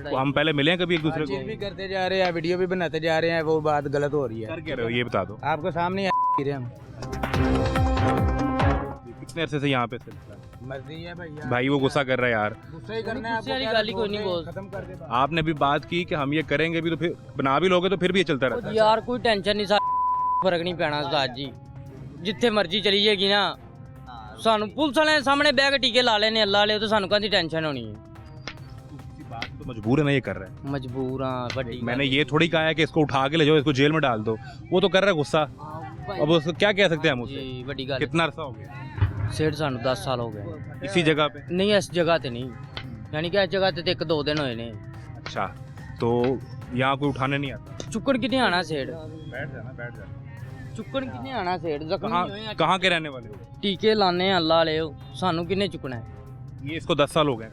तो हम पहले मिले हैं कभी एक दूसरे चीज भी को? करते जा रहे हैं, वीडियो भी बनाते जा रहे हैं, वो बात गलत हो रही है। कर क्या रहे हो ये बता दो। आपको सामने रहे हम, कितने अरसे से यहाँ पे सिलसिला है? मर्जी है भैया। भाई वो गुस्सा कर रहा है यार। गुस्सा ही करना है गुस्से वाली गाली कोई नहीं बोल। खत्म कर दे। आपने भी बात की कि हम ये करेंगे भी, तो फिर बना भी लोगे तो फिर भी ये चलता रहता है। यार कोई टेंशन नहीं, फर्क नहीं पैना उस्ताद जी, जिथे मर्जी चली जाएगी ना। सानू पुलिस वाले सामने बैग टीके ला लेने, अल्लाह ले, तो सानू कहती टेंशन होनी है। बात तो मजबूर है ना ये कर रहा है। मजबूर हाँ बड़ी मैंने ये थोड़ी कहा है कि इसको उठा के ले जाओ, इसको जेल में डाल दो। वो तो कर रहा है गुस्सा। अब उसको क्या कह सकते हैं हम उससे? जी बड़ी गल कितना अरसा हो गया सेठ सानू 10 साल हो गए इसी जगह पे? नहीं इस जगह ते नहीं यानी कि इस जगह ते 1-2 दिन होए ने अच्छा, तो यहाँ कोई उठाने नहीं आता? चुक्कड़ किने आना सेठ बैठ जाना, बैठ जाना। चुक्कड़ किने आना सेठ जख्मी होए आ कहाँ के रहने वाले हो? टीके लाने अल्लाह वाले हो सानू किने चुकना है ये इसको 10 साल हो गए।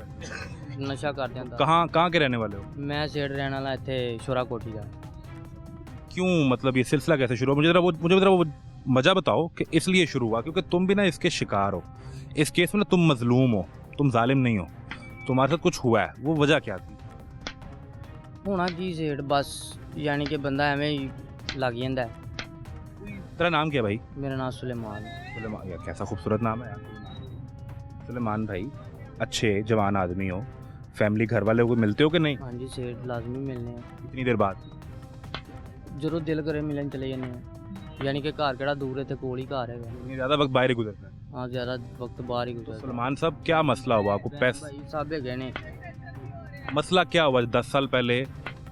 नशा कर ਜਾਂਦਾ कहाँ के रहने वाले हो? मैं सेठ रहने वाला ਇੱਥੇ ਸ਼ੋਰਾ ਕੋਠੀ ਦਾ क्यों, मतलब ये सिलसिला कैसे शुरू हुआ? मुझे जरा वो मजा बताओ कि इसलिए शुरू हुआ क्योंकि तुम भी ना इसके शिकार हो। इस केस में ना तुम मजलूम हो, तुम जालिम नहीं हो, तुम्हारे साथ कुछ हुआ है। वो वजह क्या थी? ਹੋਣਾ ਕੀ ਸੇਠ ਬਸ ਯਾਨੀ ਕਿ ਬੰਦਾ ਐਵੇਂ ਹੀ ਲੱਗ ਜਾਂਦਾ ਹੈ। तेरा नाम क्या है भाई? ਮੇਰਾ ਨਾਮ ਸੁਲੇਮਾਨ सुलेमान, यार कैसा खूबसूरत नाम है यार। सुलेमान भाई, अच्छे जवान आदमी हो, फैमिली घर वाले को मिलते हो कि नहीं? ਹਾਂਜੀ ਸੇਠ ਲਾਜ਼ਮੀ ਮਿਲਨੇ ਆ कितनी देर बाद? ਜਦੋਂ ਦਿਲ ਕਰੇ ਮਿਲਣ ਚਲੇ ਜਾਂਦੇ ਆ ਯਾਨੀ ਕਿ ਘਰ ਕਿਹੜਾ ਦੂਰ ਹੈ ਤੇ ਕੋਲ ਹੀ ਘਰ ਹੈਗਾ इतनी ज़्यादा वक्त बाहर ही गुजरता है। ਹਾਂ ਜ਼ਿਆਦਾ वक्त ਬਾਹਰ ਹੀ तो ਗੁਜ਼ਰਦਾ सलमान साहब, क्या मसला हुआ आपको? पैस ਭਾਈ ਸਾਹਿਬ ਹੈਗੇ ਨੇ मसला क्या हुआ? 10 साल पहले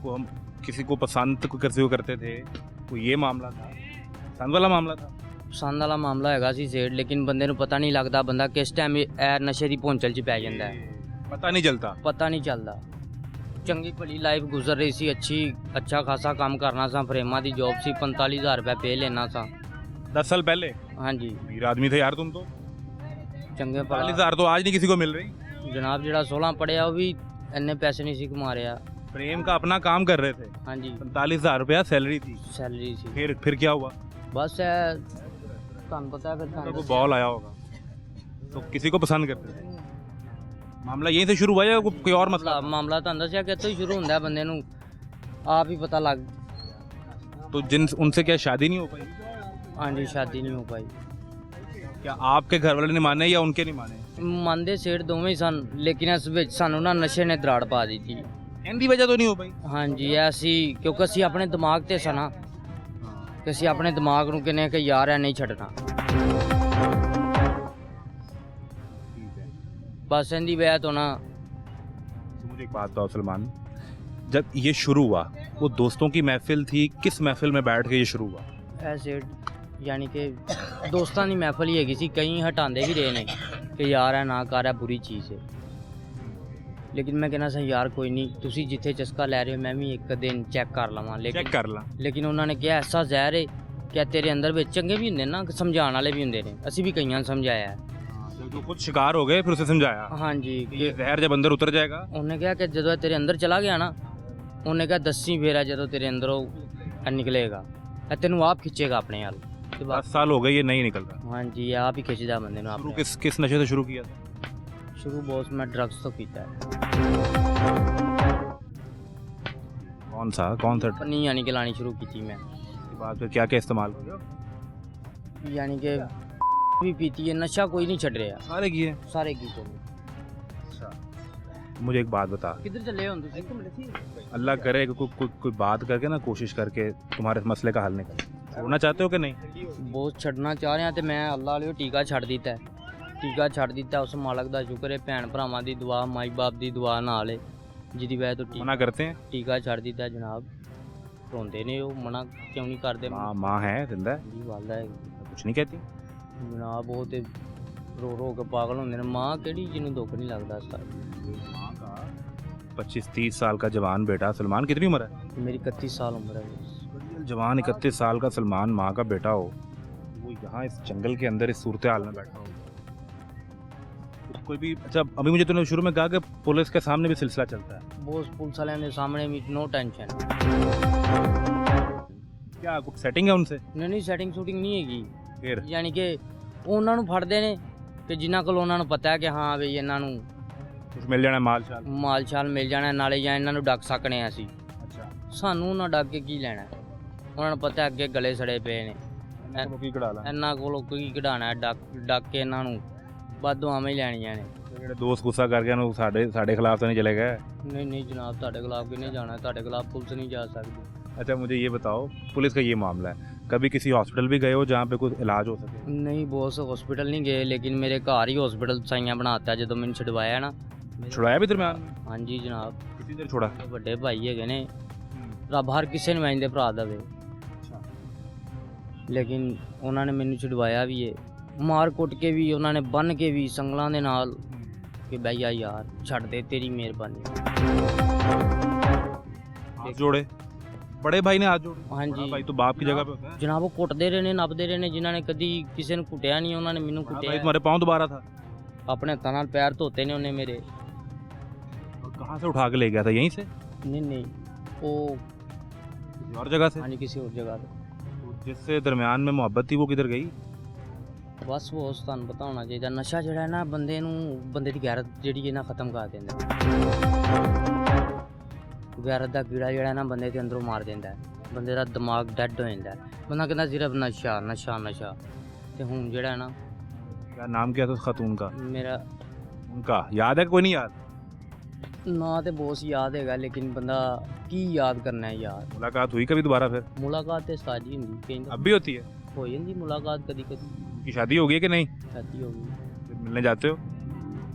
को हम किसी को पसंद किसी को करते थे, कोई ये मामला था, पसंद वाला मामला था? ਪਸੰਦ ਵਾਲਾ ਮਾਮਲਾ ਹੈਗਾ ਸੀ ਸੇਠ ਲੇਕਿਨ ਬੰਦੇ ਨੂੰ ਪਤਾ ਨਹੀਂ ਲੱਗਦਾ ਬੰਦਾ ਕਿਸ ਟਾਈਮ ਇਹ ਨਸ਼ੇ ਦੀ ਭੌਂਚਲ 'ਚ ਪੈ ਜਾਂਦਾ ਹੈ पता नहीं चलता। ਪਤਾ ਨਹੀਂ ਚੱਲਦਾ ਚੰਗੀ ਭਲੀ ਲਾਈਫ ਗੁਜ਼ਰ ਰਹੀ ਸੀ ਅੱਛਾ ਖਾਸਾ ਕੰਮ ਕਰਨਾ ਸਾਂ ਫਰੇਮਾਂ ਦੀ ਜੌਬ ਸੀ 45000 ਰੁਪਏ ਪੇ ਲੈਣਾ ਸਾਂ 10 साल पहले ਹਾਂਜੀ वीर आदमी थे यार तुम तो। ਚੰਗੇ 40,000 तो आज नहीं किसी को मिल रही। ਜਨਾਬ ਜਿਹੜਾ 16 ਪੜਿਆ ਉਹ ਵੀ ਇੰਨੇ ਪੈਸੇ ਨਹੀਂ ਸੀ ਕਮਾ ਰਿਹਾ प्रेम का अपना काम कर रहे थे, ਹਾਂਜੀ 45,000 रुपया सैलरी थी। ਸੈਲਰੀ ਸੀ फिर क्या हुआ? ਬਸ ਇਹ ਤੁਹਾਨੂੰ ਪਤਾ ਹੈ ਫਿਰ को ਤੁਹਾਨੂੰ बॉल आया होगा तो किसी को पसंद करते थे। मामला यहीं से शुरू हुआ या कोई और मसला? ਮਾਮਲਾ ਤੁਹਾਨੂੰ ਦੱਸਿਆ ਕਿ ਇੱਥੋਂ ਹੀ ਸ਼ੁਰੂ ਹੁੰਦਾ ਹੈ, ਬੰਦੇ ਨੂੰ ਆਪ ਹੀ ਪਤਾ ਲੱਗ तो जिन उनसे क्या शादी नहीं हो पाई? ਹਾਂਜੀ ਸ਼ਾਦੀ ਨਹੀਂ ਹੋ ਪਾਈ क्या आपके घर वाले ने माने या उनके नहीं माने? ਮੰਨਦੇ ਸੇਠ ਦੋਵੇਂ ਹੀ ਸਨ ਲੇਕਿਨ ਇਸ ਵਿੱਚ ਸਾਨੂੰ ਨਾ ਨਸ਼ੇ ਨੇ ਦਰਾੜ ਪਾ ਦਿੱਤੀ इनकी वजह तो नहीं हो पाई। ਹਾਂਜੀ ਇਹ ਅਸੀਂ ਕਿਉਂਕਿ ਅਸੀਂ ਆਪਣੇ ਦਿਮਾਗ ਤੇ ਸਨ ਕਿ ਅਸੀਂ ਆਪਣੇ ਦਿਮਾਗ ਨੂੰ ਕਹਿੰਦੇ ਕਿ ਯਾਰ ਇਹ ਨਹੀਂ ਛੱਡਣਾ बस इंदी वजह तो ना तो मुझे एक बात बताओ सलमान, जब ये शुरू हुआ वो दोस्तों की महफिल थी, किस महफिल में बैठ के ये शुरू हुआ? ऐसे यानी कि दोस्तां दी महफिल ही हैगी सी कई हटांदे भी रहे ने कि यार है ना कर है बुरी चीज़ है लेकिन मैं कहना सा यार कोई नहीं तुसी जिथे चस्का लै रहे हो मैं भी एक दिन चेक कर लवां चेक कर ला। लेकिन उन्होंने कहा ऐसा जहर है कि तेरे अंदर विच चंगे भी हुंदे ना समझाने वाले भी हुंदे ने असी भी कईयां नूं समझाया है तो खुद शिकार हो गए फिर उसे समझाया हाँ जी कि ये जहर जब अंदर उतर जाएगा। उन्हें कहा कि जदों तेरे अंदर चला गया ना उन्हें कहा दसी फेरा जदों तेरे अंदरों निकलेगा तेनू आप खिंचेगा अपने हाल 10 साल हो गए ये नहीं निकल रहा। हाँ जी आप ही खिंचदा बंदे नूं शुरू अपने किस नशे से शुरू किया था? शुरू बॉस मैं ड्रग्स तो कीता है कौन सा पन्नी यानी कि लानी शुरू की थी मैं उसके बाद फिर क्या क्या इस्तेमाल किया? यानी कि भी पीती है नशा कोई नहीं छड़ रहा सारे किए। सारे कीते मुझे एक बात बता, किधर चले हो तुसीं अल्लाह करे कि कोई बात करके ना कोशिश करके तुम्हारे मसले का हल निकाले। छोड़ना चाहते हो कि नहीं? बहुत छड़ना चाह रहा ते मैं अल्लाह वाले टीका छड़ दिता है टीका छड़ दिता उस मालक दा शुक्र है भैन भरावां दी दुआ माई बाप दी दुआ नाल है जिहदी वजह तो मना करते हैं? टीका छड़ दिता है जनाब रोंदे ने वो मना क्यों नहीं करते माँ है जिंदा है, जी वाला है कुछ नहीं कहती? जनाब वो ते रो रो के पागल होंदे ने माँ केड़ी जिन्नू दुख नहीं लगदा सा माँ का 25-30 साल का जवान बेटा सलमान, कितनी उम्र है? मेरी 31 साल उम्र है जवान 31 साल का सलमान माँ का बेटा हो, वो यहाँ इस जंगल के अंदर इस सूरत हाल में बैठा हो। कोई भी अच्छा, अभी मुझे तूने शुरू में कहा कि पुलिस के सामने भी सिलसिला चलता है। बोस पुलिस वाले के सामने भी नो टेंशन क्या कुछ सेटिंग है उनसे? नहीं सेटिंग शूटिंग नहीं हैगी फिर यानी कि ਉਹਨਾਂ ਨੂੰ ਫੜਦੇ ਨੇ ਕਿ ਜਿਨ੍ਹਾਂ ਕੋਲ ਉਹਨਾਂ ਨੂੰ ਪਤਾ ਹੈ ਕਿ ਹਾਂ ਵੀ ਇਹਨਾਂ ਨੂੰ कुछ मिल जाना माल शाल? ਮਾਲ ਛਾਲ ਮਿਲ ਜਾਣਾ ਨਾਲੇ ਜਾਂ ਇਹਨਾਂ ਨੂੰ ਡੱਕ ਸਕਣੇ ਆ ਅਸੀਂ अच्छा, ਸਾਨੂੰ ਉਹਨਾਂ ਡੱਕ ਕੇ ਕੀ ਲੈਣਾ ਉਹਨਾਂ ਨੂੰ ਪਤਾ ਅੱਗੇ ਗਲੇ ਸੜੇ ਪਏ ਨੇ इनको की कढ़ा ला। ਇਹਨਾਂ ਕੋਲੋਂ ਕੀ ਕਢਾਣਾ ਡੱਕ ਕੇ ਇਹਨਾਂ ਨੂੰ ਵਾਧੂ ਆਵੇਂ ਹੀ ਲੈਣੀਆਂ ਨੇ ਜਿਹੜੇ ਦੋਸਤ ਗੁੱਸਾ ਕਰ ਗਏ ਨੂੰ ਸਾਡੇ ਖਿਲਾਫ ਤਾਂ नहीं चले गए। नहीं जनाब ਤੁਹਾਡੇ ਖਿਲਾਫ ਕਿਹਨੇ ਜਾਣਾ ਤੁਹਾਡੇ ਖਿਲਾਫ ਪੁਲਿਸ नहीं जा सकती। अच्छा मुझे ये बताओ, पुलिस का ये मामला है, कभी किसी हॉस्पिटल भी गए हो जहाँ पे कुछ इलाज हो सके? नहीं बॉस हॉस्पिटल नहीं गए लेकिन मेरे घर ही हॉस्पिटल साइयां बनाता है जो मैंने छुड़वाया ना। छुड़ाया भी दरम्यान में? हाँ जी जनाब ਕਿੰਨੀ ਦੇਰ ਛੋੜਾ ਵੱਡੇ ਭਾਈ ਹੈਗੇ ਨੇ, ਰੱਬ ਹਰ ਕਿਸੇ ਨੂੰ ਇੰਦੇ ਭਰਾ ਦੇਵੇ। ਲੇਕਿਨ ਉਹਨਾਂ ਨੇ ਮੈਨੂੰ ਛੁਡਵਾਇਆ ਵੀ ਹੈ, ਮਾਰ ਕੁੱਟ ਕੇ ਵੀ, ਉਹਨਾਂ ਨੇ ਬੰਨ ਕੇ ਵੀ ਸੰਗਲਾਂ ਦੇ ਨਾਲ ਕਿ ਬਈਆ ਯਾਰ ਛੱਡ ਦੇ, ਤੇਰੀ ਮਿਹਰਬਾਨੀ। हाथ जोड़े, बड़े भाई ने हाथ जोड़े। ਹਾਂਜੀ बड़ा भाई तो बाप की जगह पे होता है। ਜਨਾਬ ਉਹ ਕੁੱਟਦੇ ਰਹੇ ਨੇ, ਨੱਪਦੇ ਰਹੇ ਨੇ, ਜਿਨ੍ਹਾਂ ਨੇ ਕਦੀ ਕਿਸੇ ਨੂੰ ਕੁੱਟਿਆ ਨਹੀਂ ਉਹਨਾਂ ਨੇ ਮੈਨੂੰ बड़ा भाई ਕੁੱਟਿਆ। तुम्हारे पाँव दोबारा था, ਆਪਣੇ ਹੱਥਾਂ ਨਾਲ ਪੈਰ ਧੋਤੇ ਨੇ ਉਹਨੇ ਮੇਰੇ। और कहाँ से उठा के ले गया था? यहीं से, ਨਹੀਂ ਨਹੀਂ ਉਹ किसी और जगह से? ਹਾਂਜੀ ਕਿਸੇ ਹੋਰ ਜਗ੍ਹਾ ਤੋਂ। तो जिससे दरमियान में मोहब्बत थी वो किधर गई? ਬਸ ਉਹ ਤੁਹਾਨੂੰ ਪਤਾ ਹੋਣਾ ਚਾਹੀਦਾ, ਨਸ਼ਾ ਜਿਹੜਾ ਹੈ ਨਾ ਬੰਦੇ ਨੂੰ, ਬੰਦੇ ਦੀ ਗੈਰਤ ਜਿਹੜੀ ਹੈ ਨਾ ਖਤਮ ਕਰ ਦਿੰਦਾ। ਗੈਰਤ ਦਾ ਕੀੜਾ ਜਿਹੜਾ ਨਾ ਬੰਦੇ ਦੇ ਅੰਦਰੋਂ ਮਾਰ ਦਿੰਦਾ ਹੈ, ਬੰਦੇ ਦਾ ਦਿਮਾਗ ਡੈਡ ਹੋ ਜਾਂਦਾ ਹੈ। ਬੰਦਾ ਕਹਿੰਦਾ ਸਿਰਫ ਨਸ਼ਾ ਨਸ਼ਾ ਨਸ਼ਾ। ਤੇ ਹੁਣ ਜਿਹੜਾ ਹੈ ਨਾ क्या नाम क्या था उस खातून का? ਮੇਰਾ उनका याद है कोई नहीं याद? ਨਾਂ ਤੇ ਬਹੁਤ ਯਾਦ ਹੈਗਾ, ਲੇਕਿਨ ਬੰਦਾ ਕੀ ਯਾਦ ਕਰਨਾ ਹੈ ਯਾਰ। मुलाकात हुई कभी दोबारा फिर? ਮੁਲਾਕਾਤ ਤੇ ਸਾਜੀ ਹੁੰਦੀ, ਕਹਿੰਦਾ अब भी होती है? ਹੋ ਜਾਂਦੀ ਮੁਲਾਕਾਤ ਕਦੀ ਕਦੀ। उनकी शादी हो गई है कि नहीं? ਸ਼ਾਦੀ ਹੋ ਗਈ, फिर मिलने जाते हो?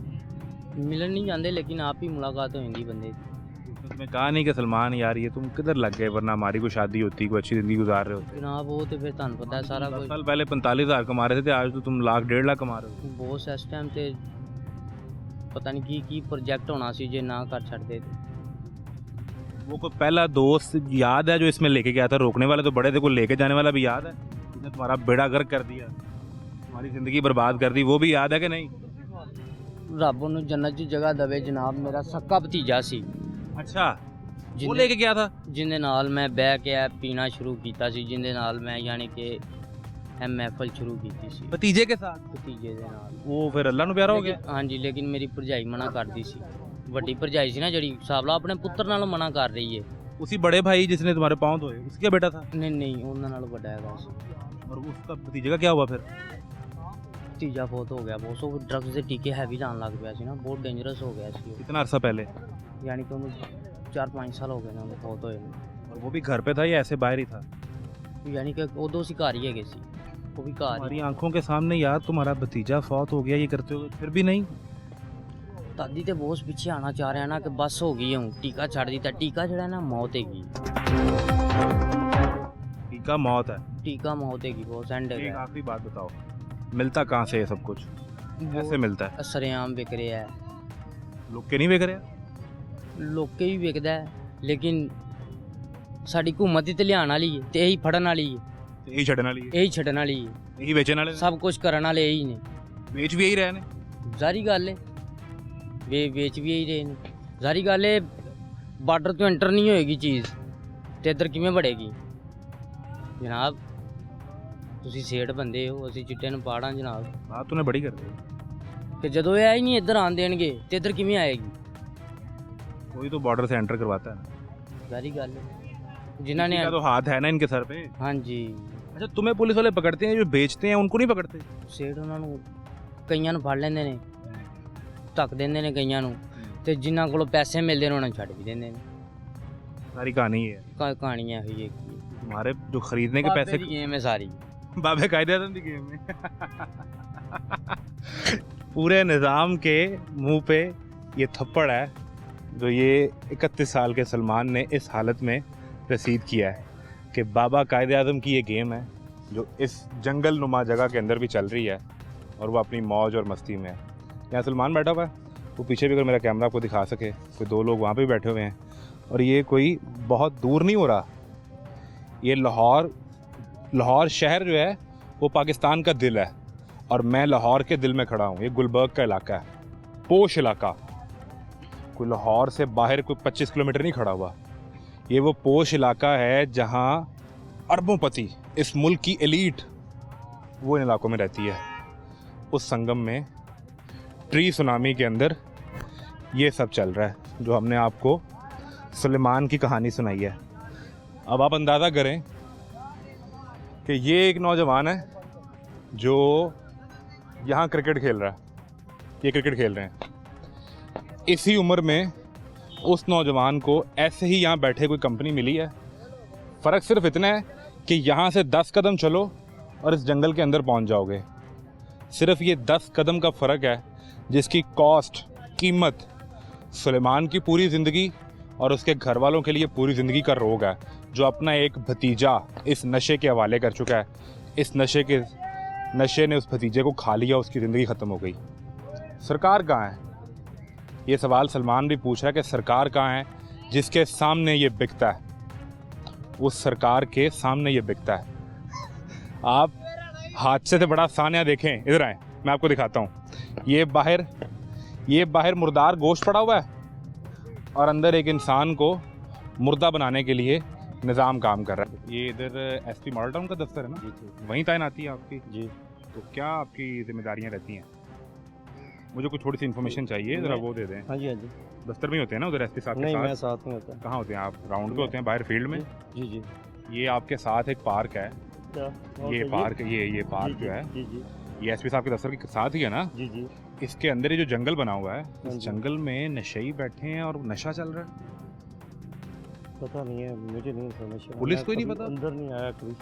ਮਿਲਣ ਨਹੀਂ ਜਾਂਦੇ, ਲੇਕਿਨ ਆਪ ਹੀ ਮੁਲਾਕਾਤ ਹੋ ਜਾਂਦੀ ਬੰਦੇ ਦੀ। उसने कहा नहीं कि सलमान यार ये तुम किधर लग गए, वरना हमारी कोई शादी होती, कोई अच्छी जिंदगी गुजार रहे होते। ਜਨਾਬ ਉਹ ਤੇ ਫਿਰ ਤੁਹਾਨੂੰ ਪਤਾ ਹੈ ਸਾਰਾ 10 ਕੁਝ। साल पहले 45,000 कमा रहे थे, आज तो तुम लाख 1.5 लाख कमा रहे हो। ਬੋਸ ਇਸ ਟਾਈਮ ਤੇ ਪਤਾ ਨਹੀਂ ਕੀ ਪ੍ਰੋਜੈਕਟ ਹੋਣਾ ਸੀ ਜੇ ਨਾ ਕਰ ਛੱਡਦੇ ਤੇ। वो कोई पहला दोस्त याद है जो इसमें लेके गया था? रोकने वाले तो बड़े थे, कोई लेके जाने वाला भी याद है? जिसने तुम्हारा बेड़ा गर्क कर दिया, तुम्हारी जिंदगी बर्बाद कर दी, वो भी याद है कि नहीं? ਰੱਬ ਉਹਨੂੰ ਜੰਨਤ 'ਚ ਜਗ੍ਹਾ ਦੇਵੇ ਜਨਾਬ। ਮੇਰਾ ਸੱਕਾ ਭਤੀਜਾ ਸੀ अच्छा, वो ਜਿਹਨੇ- लेके गया था? ਜਿਹਦੇ ਨਾਲ ਮੈਂ ਬਹਿ ਕੇ ਇਹ ਪੀਣਾ ਸ਼ੁਰੂ ਕੀਤਾ ਸੀ, ਜਿਹਦੇ ਨਾਲ ਮੈਂ ਯਾਨੀ ਕਿ ਇਹ ਮਹਿਫਲ ਸ਼ੁਰੂ ਕੀਤੀ ਸੀ भतीजे के साथ? ਭਤੀਜੇ ਦੇ ਨਾਲ। वो फिर अल्लाह नु प्यारा हो गया? ਲੇਕਿਨ- ਹਾਂਜੀ, ਲੇਕਿਨ ਮੇਰੀ ਭਰਜਾਈ ਮਨਾ ਕਰਦੀ ਸੀ। ਵੱਡੀ ਭਰਜਾਈ ਸੀ ਨਾ ਜਿਹੜੀ, ਸਾਬਲਾ ਆਪਣੇ ਪੁੱਤਰ ਨਾਲ ਮਨਾ ਕਰ ਰਹੀ ਹੈ। उसी बड़े भाई जिसने तुम्हारे पाँव धोए, उसका क्या बेटा था? ਨਹੀਂ ਨਹੀਂ ਉਹਨਾਂ ਨਾਲ ਵੱਡਾ ਹੈਗਾ ਸੀ। और उसका भतीजे का क्या हुआ फिर? ਭਤੀਜਾ ਬਹੁਤ ਹੋ ਗਿਆ, ਬਹੁਤ ਉਹ ਡਰੱਗਸ ਦੇ ਟੀਕੇ ਹੈਵੀ ਲਾਉਣ ਲੱਗ ਪਿਆ ਸੀ ਨਾ, ਬਹੁਤ ਡੇਂਜਰਸ ਹੋ ਗਿਆ ਸੀ ਉਹ। कितना अरसा पहले? ਯਾਨੀ ਕਿ ਉਹਨੂੰ 4-5 ਸਾਲ ਹੋ ਗਏ ਨੇ ਉਹਨੂੰ ਬਹੁਤ ਹੋਏ ਨੇ। और वो भी घर पे था या ऐसे बाहर ही था? ਯਾਨੀ ਕਿ ਉਦੋਂ ਅਸੀਂ ਘਰ ਹੀ ਹੈਗੇ ਸੀ, ਉਹ ਵੀ ਘਰ हमारी ਹੀ। आंखों के सामने यार तुम्हारा भतीजा फौत हो गया, ये करते हुए फिर भी नहीं? ਦਾਦੀ ਤੇ ਬਹੁਤ ਪਿੱਛੇ ਆਣਾ ਚਾਹ ਰਿਹਾ ਨਾ ਕਿ ਬਸ ਹੋ ਗਈ ਹੂੰ, ਟੀਕਾ ਛੱਡ ਦਿੱਤਾ। ਟੀਕਾ ਜਿਹੜਾ ਨਾ ਮੌਤ ਹੈਗੀ, टीका मौत है। ਟੀਕਾ ਮੌਤ ਹੈਗੀ, ਬਹੁਤ ਐਂਡ एक ਹੈਗਾ। आखिरी बात बताओ, मिलता कहाँ से ये सब कुछ? कैसे मिलता है? ਸਰੇਆਮ ਵਿਕ ਰਿਹਾ ਹੈ, लोग के नहीं बेच रहे? ਲੋਕੇ ਵੀ ਵਿਕਦਾ ਹੈ, ਲੇਕਿਨ ਸਾਡੀ ਹਕੂਮਤ ਹੀ ਤੇ ਲਿਆਉਣ ਵਾਲੀ ਹੈ ਤੇ ਇਹੀ ਫੜਨ ਵਾਲੀ ਹੈ, यही छड़ने वाली है, ਇਹੀ ਛੱਡਣ ਵਾਲੀ ਹੈ। यही बेचने वाले ने? ਸਭ ਕੁਝ ਕਰਨ ਵਾਲੇ ਇਹੀ ਨੇ। बेच भी यही रहे ने। ਜ਼ਾਰੀ ਗੱਲ ਹੈ, ਵੇਚ ਵੀ ਇਹੀ ਰਹੇ ਨੇ। ਜ਼ਾਰੀ ਗੱਲ ਹੈ, ਬਾਰਡਰ ਤੋਂ ਐਂਟਰ ਨਹੀਂ ਹੋਏਗੀ ਚੀਜ਼ ਤੇ ਇੱਧਰ ਕਿਵੇਂ ਵੜੇਗੀ ਜਨਾਬ? ਤੁਸੀਂ ਸੇਠ ਬੰਦੇ ਹੋ, ਅਸੀਂ ਚਿੱਟੇ ਨੂੰ ਪਾੜਾਂ ਜਨਾਬ। बात तूने बड़ी कर दी। ਤੇ ਜਦੋਂ ਇਹ ਆਈ ਨਹੀਂ ਇੱਧਰ ਆਣ ਦੇਣਗੇ ਤੇ ਇੱਧਰ ਕਿਵੇਂ ਆਏਗੀ? कोई तो बॉर्डर से एंटर करवाता है ना। ਜ਼ਾਰੀ ਗੱਲ ਹੈ, ਜਿਨ੍ਹਾਂ ਨੇ किसी का तो हाथ है ना इनके सर पे। ਹਾਂਜੀ अच्छा, तुम्हें पुलिस वाले पकड़ते हैं, जो बेचते हैं उनको नहीं पकड़ते? ਸੇਠ ਉਹਨਾਂ ਨੂੰ ਕਈਆਂ ਨੂੰ ਫੜ ਲੈਂਦੇ ਨੇ, ਧੱਕ ਦਿੰਦੇ ਨੇ ਕਈਆਂ ਨੂੰ, ਤੇ ਜਿਨ੍ਹਾਂ ਕੋਲੋਂ ਪੈਸੇ ਮਿਲਦੇ ਨੇ ਉਹਨਾਂ ਨੂੰ ਛੱਡ ਵੀ ਦਿੰਦੇ ਨੇ। सारी कहानी ये है। ਕਹਾਣੀਆਂ ਇਹੀ ਹੈ ਕਿ तुम्हारे जो खरीदने के पैसे ਗੇਮ ਹੈ सारी। बाबे कायदे आजम की गेम में पूरे निज़ाम के मुंह पे ये थप्पड़ है जो ये 31 साल के सलमान ने इस हालत में रसीद किया है कि बाबा कायदे आजम की ये गेम है जो इस जंगल नुमा जगह के अंदर भी चल रही है और वो अपनी मौज और मस्ती में है। यहाँ सलमान बैठा हुआ है, वो पीछे भी अगर मेरा कैमरा आपको दिखा सके, कोई 2 लोग वहाँ पे भी बैठे हुए हैं, और ये कोई बहुत दूर नहीं हो रहा, ये लाहौर शहर जो है वो पाकिस्तान का दिल है, और मैं लाहौर के दिल में खड़ा हूँ। ये गुलबर्ग का इलाका है, पोश इलाका, कोई लाहौर से बाहर कोई 25 किलोमीटर नहीं खड़ा हुआ। ये वो पोश इलाका है जहाँ अरबोंपति, इस मुल्क की एलीट वो इन इलाकों में रहती है। उस संगम में ट्री सुनामी के अंदर ये सब चल रहा है जो हमने आपको सुलेमान की कहानी सुनाई है। अब आप अंदाज़ा करें कि ये एक नौजवान है जो यहाँ क्रिकेट खेल रहा है, ये क्रिकेट खेल रहे हैं। इसी उम्र में उस नौजवान को ऐसे ही यहाँ बैठे कोई कंपनी मिली है। फ़र्क सिर्फ इतना है कि यहाँ से 10 कदम चलो और इस जंगल के अंदर पहुँच जाओगे। सिर्फ ये 10 कदम का फ़र्क है जिसकी कॉस्ट, कीमत सुलेमान की पूरी ज़िंदगी और उसके घर वालों के लिए पूरी ज़िंदगी का रोग है, जो अपना एक भतीजा इस नशे के हवाले कर चुका है। इस नशे ने उस भतीजे को खा लिया, उसकी ज़िंदगी ख़त्म हो गई। सरकार कहाँ है? ये सवाल सलमान भी पूछ रहा है कि सरकार कहाँ है जिसके सामने ये बिकता है। उस सरकार के सामने ये बिकता है। आप हादसे से बड़ा सान्या देखें, इधर आए, मैं आपको दिखाता हूँ। ये बाहर मुर्दार गोश्त पड़ा हुआ है और अंदर एक इंसान को मुर्दा बनाने के लिए निज़ाम काम कर रहा है। ये इधर एसपी मॉडल टाउन का दफ्तर है ना? जी। वहीं तैनाती है आपकी? जी। तो क्या आपकी जिम्मेदारियाँ रहती हैं? मुझे कुछ थोड़ी सी इन्फॉर्मेशन चाहिए, ज़रा वो दे दें। हाँ जी, हाँ जी। दफ्तर में होते हैं ना उधर एसपी साहब के नहीं, साथ? मैं साथ में होता है। कहाँ होते हैं आप? राउंड पे होते हैं बाहर फील्ड में? जी जी। ये आपके साथ एक पार्क है, ये पार्क जो है जी जी ये एसपी साहब के दफ्तर के साथ ही है ना? जी जी। इसके अंदर ये जो जंगल बना हुआ है, इस जी। जंगल में नशेई बैठे हैं और नशा चल रहा है। पता नहीं है, मुझे नहीं समझ। पुलिस को ही नहीं पता? अंदर नहीं आया कोई।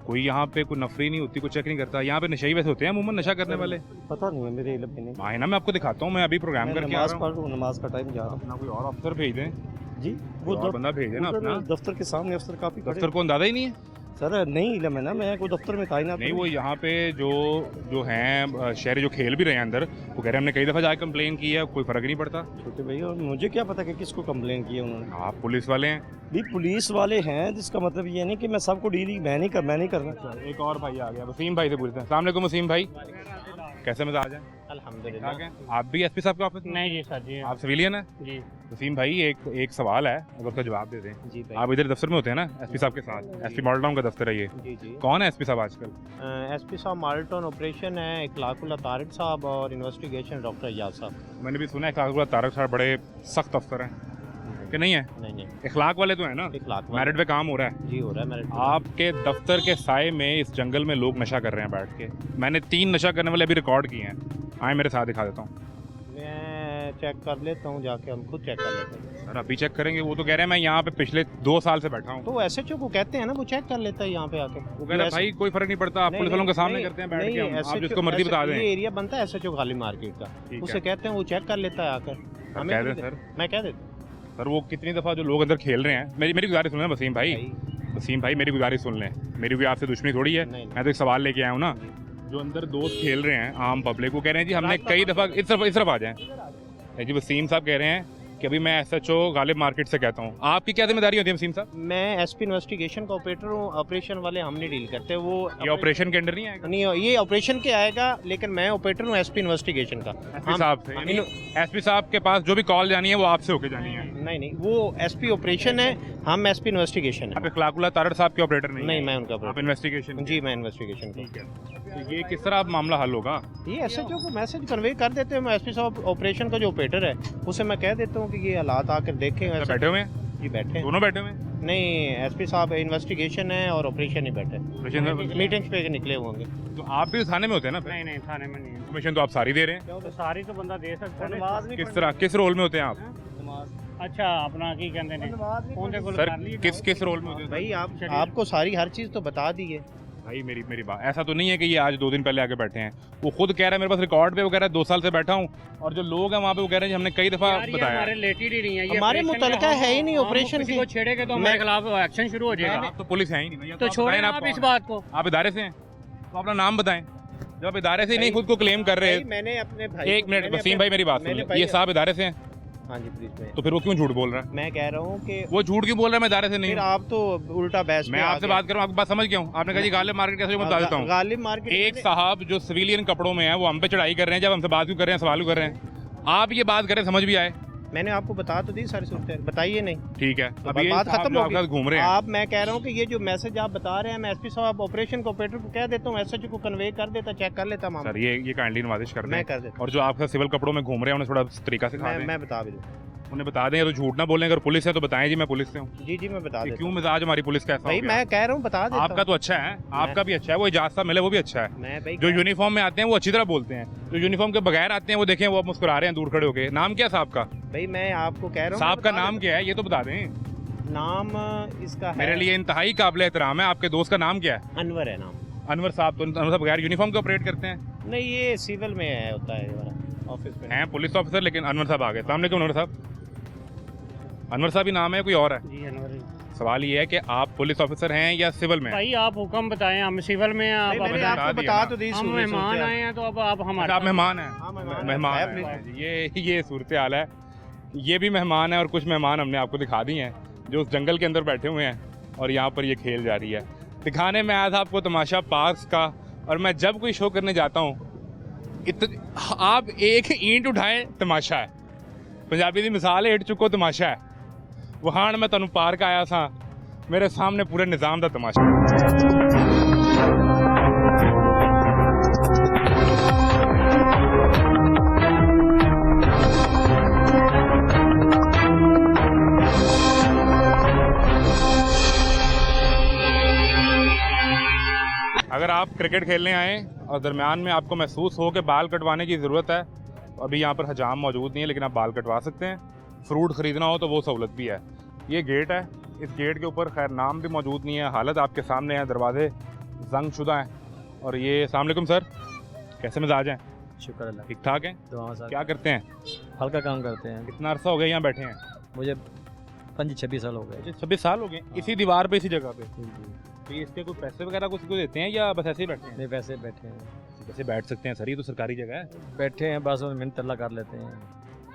कोई यहाँ पे कोई नफरी नहीं होती, कोई चेक नहीं करता? यहाँ पे नशेई वैसे होते हैं अमूमन नशा करने वाले? पता नहीं है, मेरे इल्म में नहीं। मायना मैं आपको दिखाता हूँ, मैं अभी प्रोग्राम करके आ नमाज रहा पढ़ रहा हूँ, नमाज का टाइम जा रहा अपना कोई और अफसर भेज दें, हूँ। जी, वो और बंदा भेज देना उधर अपना। दफ्तर के सामने अफसर काफी खड़े दफ्तर को अंदाजा ही नहीं है सर, नहीं इल्म है ना, मैं कोई दफ्तर में तैनात नहीं। वो यहाँ पे जो हैं शहरी जो खेल भी रहे हैं अंदर, वो कह रहे हैं हमने कई दफ़ा जाकर कंप्लेन की है, कोई फ़र्क नहीं पड़ता। छोटे भैया, मुझे क्या पता कि किसको कंप्लेन किया उन्होंने। आप पुलिस वाले हैं? भी पुलिस वाले हैं, जिसका मतलब ये नहीं कि मैं सबको डीलिंग मैं नहीं करना। एक और भाई आ गया, वसीम भाई से पूछते हैं। अस्सलाम वालेकुम वसीम भाई, कैसे मिजाज हैं? अल्हम्दुलिल्लाह। ठीक है। आप भी एसपी साहब के ऑफिस में? नहीं जी सर जी। आप सिविलियन हैं? जी वसीम भाई, एक सवाल है, अगर उसका जवाब दे दें। जी आप इधर दफ्तर में होते हैं ना एसपी साहब के साथ? एसपी मॉडल टाउन का दफ्तर है ये। जी जी। कौन है एसपी साहब आजकल? एसपी साहब मॉडल टाउन ऑपरेशन है इखलाकुल्ला तारिक साहब और इन्वेस्टिगेशन डॉक्टर एजाज साहब। मैंने भी सुना है इखलाकुल्ला तारक साहब बड़े सख्त अफसर हैं, कि नहीं है? नहीं इखलाक वाले तो है ना? इखलाक मेरिट पे काम हो रहा है जी हो रहा है मेरिट। आपके दफ्तर के साए में इस जंगल में लोग नशा कर रहे हैं बैठ के। मैंने 3 नशा करने वाले अभी रिकॉर्ड किए हैं, आए मेरे साथ दिखा देता हूँ। मैं चेक कर लेता हूँ, जाके हम खुद चेक कर लेते हैं। सर अभी चेक करेंगे? वो तो कह रहे हैं मैं यहाँ पे पिछले 2 साल से बैठा हूँ। तो एसएचओ को कहते हैं ना, वो चेक कर लेता है यहाँ पे आके। वो कह रहा है भाई कोई फर्क नहीं पड़ता, आप पुलिस वालों के सामने करते हैं बैठ के, आप जिसको मर्जी बता दें। ये एरिया बनता है एसएचओ खाली मार्केट का, उसे कहते हैं, वो चेक कर लेता है आकर। हमें कह दें सर? मैं कह देता हूँ सर। वो कितनी दफ़ा जो लोग अंदर खेल रहे हैं, मेरी गुजारिश सुन लें वसीम भाई, मेरी गुजारिश सुन लें। मेरी भी आपसे दुश्मनी थोड़ी है, मैं तो एक सवाल लेके आया हूँ ना। जो अंदर दोस्त खेल रहे हैं आम पब्लिक, वो कह रहे हैं जी हमने कई दफ़ा इस तरफ आ जाएं। जी वसीम साहब कह रहे हैं कि अभी मैं एसएचओ गालिब मार्केट से कहता हूँ। आपकी क्या जिम्मेदारी होती है वसीम साहब? मैं एसपी इन्वेस्टिगेशन का ऑपरेटर हूँ। ऑपरेशन वाले हम नहीं डील करते, वो ये ऑपरेशन के अंडर नहीं आएगा? नहीं, ये ऑपरेशन के आएगा, लेकिन मैं ऑपरेटर हूँ एसपी इन्वेस्टिगेशन का। एसपी साहब से? एसपी साहब के पास जो भी कॉल जानी है वो आपसे होके जानी है? नहीं, वो एसपी ऑपरेशन है, हम एसपी इन्वेस्टिगेशन आप है। इखलाकुल्ला तारड़ साहब के ऑपरेटर नहीं? नहीं, मैं उनका आप ऑपरेटर। इन्वेस्टिगेशन? जी मैं इन्वेस्टिगेशन ठीक है। तो ये किस तरह आप मामला हल होगा? ये एसएचओ को मैसेज कन्वे कर देते हैं। मैं एसपी साहब ऑपरेशन का जो ऑपरेटर है उसे मैं कह देता हूँ कि ये हालात आकर देखें। बैठे हुए हैं? जी बैठे हैं। दोनों बैठे हुए हैं? नहीं, एसपी साहब इन्वेस्टिगेशन है और ऑपरेशन ही बैठे। मीटिंग्स पे निकले होंगे। तो आप भी थाने में होते हैं ना? नहीं, थाने में नहीं। इन्फॉर्मेशन तो आप सारी दे रहे हैं। तो सारी तो बंदा दे सकता है। किस तरह, किस रोल में होते हैं आप? अच्छा, अपना की कहते हैं सर किस रोल में होते हैं? भाई आपको सारी हर चीज़ तो बता दी है भाई। मेरी बात ऐसा तो नहीं है कि ये आज 2 दिन पहले आके बैठे हैं। वो खुद कह रहा है मेरे पास रिकॉर्ड पे, वो कह रहा है 2 साल से बैठा हूँ, और जो लोग हैं वहाँ पे वो कह रहे हैं हमने कई दफा बताया। हमारे रिलेटेड ही नहीं है, हमारे मुतलका है ही नहीं ऑपरेशन की। छेड़ेगे तो हमारे खिलाफ एक्शन शुरू हो जाएगा। तो पुलिस है ही नहीं, तो छोड़ें आप इस बात को। आप इदारे से हैं तो अपना नाम बताएं। जब आप इदारे से नहीं खुद को क्लेम कर रहे हैं। मैंने अपने भाई, 1 मिनट वसीम भाई मेरी बात सुन, ये साहब इदारे से हैं? हाँ जी पुलिस में। तो फिर वो क्यों झूठ बोल रहा है? मैं कह रहा हूँ कि वो झूठ क्यों बोल रहा है? मैं इदारे से नहीं फिर हूँ। आप तो उल्टा बहस। मैं आपसे बात कर रहा हूँ, आपकी बात समझ गया हूँ। आपने कहा जी गालिब मार्केट कैसे, मैं बता देता हूँ। गालिब मार्केट एक साहब जो सिविलियन कपड़ों में है वो हम पे चढ़ाई कर रहे हैं, जब हमसे बात क्यों कर रहे हैं, सवाल क्यों कर रहे हैं? आप ये बात करें समझ भी आए। मैंने आपको बता तो दी सारी सूरत, बताइए नहीं। ठीक है, तो अब ये बात खत्म हो गई। घूम रहे हैं आप, मैं कह रहा हूँ कि ये जो मैसेज आप बता रहे हैं, मैं एसपी साहब ऑपरेशन को ऑपरेटर को कह देता हूँ, एसएचओ को कन्वे कर देता, चेक कर लेता मामला। सर ये काइंडली नवाजिश कर मैं दें। कर देता और जो आपका सिविल कपड़ों में घूम रहे हैं उन्हें थोड़ा तरीका सिखा दें। मैं बता भी दूँ, उन्हें बता दें, तो झूठ ना बोलें। अगर पुलिस है तो बताएं जी मैं पुलिस से हूँ। जी मैं बता देता क्यों मिजाज हमारी पुलिस का ऐसा भाई। हो गया? मैं कह रहा हूँ बता देता आपका तो अच्छा है, आपका भी अच्छा है, वो इजाजत मिले वो भी अच्छा है। मैं भाई जो यूनिफॉर्म में आते हैं वो अच्छी तरह बोलते हैं, जो यूनिफॉर्म के बगैर आते हैं वो देखें वो मुस्कुरा रहे हैं दूर खड़े होके। नाम क्या है साहब का? भाई मैं आपको कह रहा हूँ साहब का नाम क्या है ये तो बता दें। नाम इसका मेरे लिए इंतहाई काबिल एहतराम है। आपके दोस्त का नाम क्या है? अनवर है नाम। अनवर साहब। तो अनवर साहब बगैर यूनिफॉर्म के ऑपरेट करते हैं? नहीं, ये सिविल में है, होता है ऑफिस में हैं पुलिस ऑफिसर, लेकिन अनवर साहब आ गए सामने। क्यों अनवर साहब? अनवर साहब ही नाम है, कोई और है? जी अनवर सवाल ये है कि आप पुलिस ऑफिसर हैं या सिविल में? भाई आप हुक्म बताएं, हम सिविल में हैं, आप नहीं, मैंने बता आपको दिया बता ना। तो दी हम सूरत मेहमान सूरत। आए हैं तो अब आप हमारे आप मेहमान हैं? हाँ, मेहमान मेहमान है, हैं। अपने- ये सूरत हाल है। ये भी मेहमान है और कुछ मेहमान हमने आपको दिखा दिए हैं जो उस जंगल के अंदर बैठे हुए हैं और यहाँ पर ये खेल जा रही है। दिखाने में आया था आपको तमाशा पार्क्स का, और मैं जब कोई शो करने जाता हूँ आप एक ईंट उठाएं तमाशा है। पंजाबी की मिसाल है, हिट चुको तमाशा है। वहाँ मैं तुम पार्क आया था, मेरे सामने पूरे निज़ाम का तमाशा। अगर आप क्रिकेट खेलने आए और दरमियान में आपको महसूस हो कि बाल कटवाने की ज़रूरत है, तो अभी यहाँ पर हजाम मौजूद नहीं है, लेकिन आप बाल कटवा सकते हैं। फ्रूट ख़रीदना हो तो वो सहूलत भी है। ये गेट है, इस गेट के ऊपर खैर नाम भी मौजूद नहीं है, हालत आपके सामने है, दरवाजे जंग शुदा हैं। और ये अस्सलाम वालेकुम सर, कैसे मिजाज हैं? शुक्र अल्लाह। ठीक ठाक हैं? दुआ साहब क्या करते हैं? हल्का काम करते हैं। कितना अरसा हो गया यहाँ बैठे हैं? मुझे 25-26 साल हो गए। 26 साल हो गए इसी दीवार पे, इसी जगह पे। तो ये इसके कोई पैसे वगैरह कुछ देते हैं या बस ऐसे ही बैठे हैं? नहीं, वैसे बैठे हैं, कैसे बैठ सकते हैं सर, ये तो सरकारी जगह है। बैठे हैं बस, और मिनट तल्ला कर लेते हैं।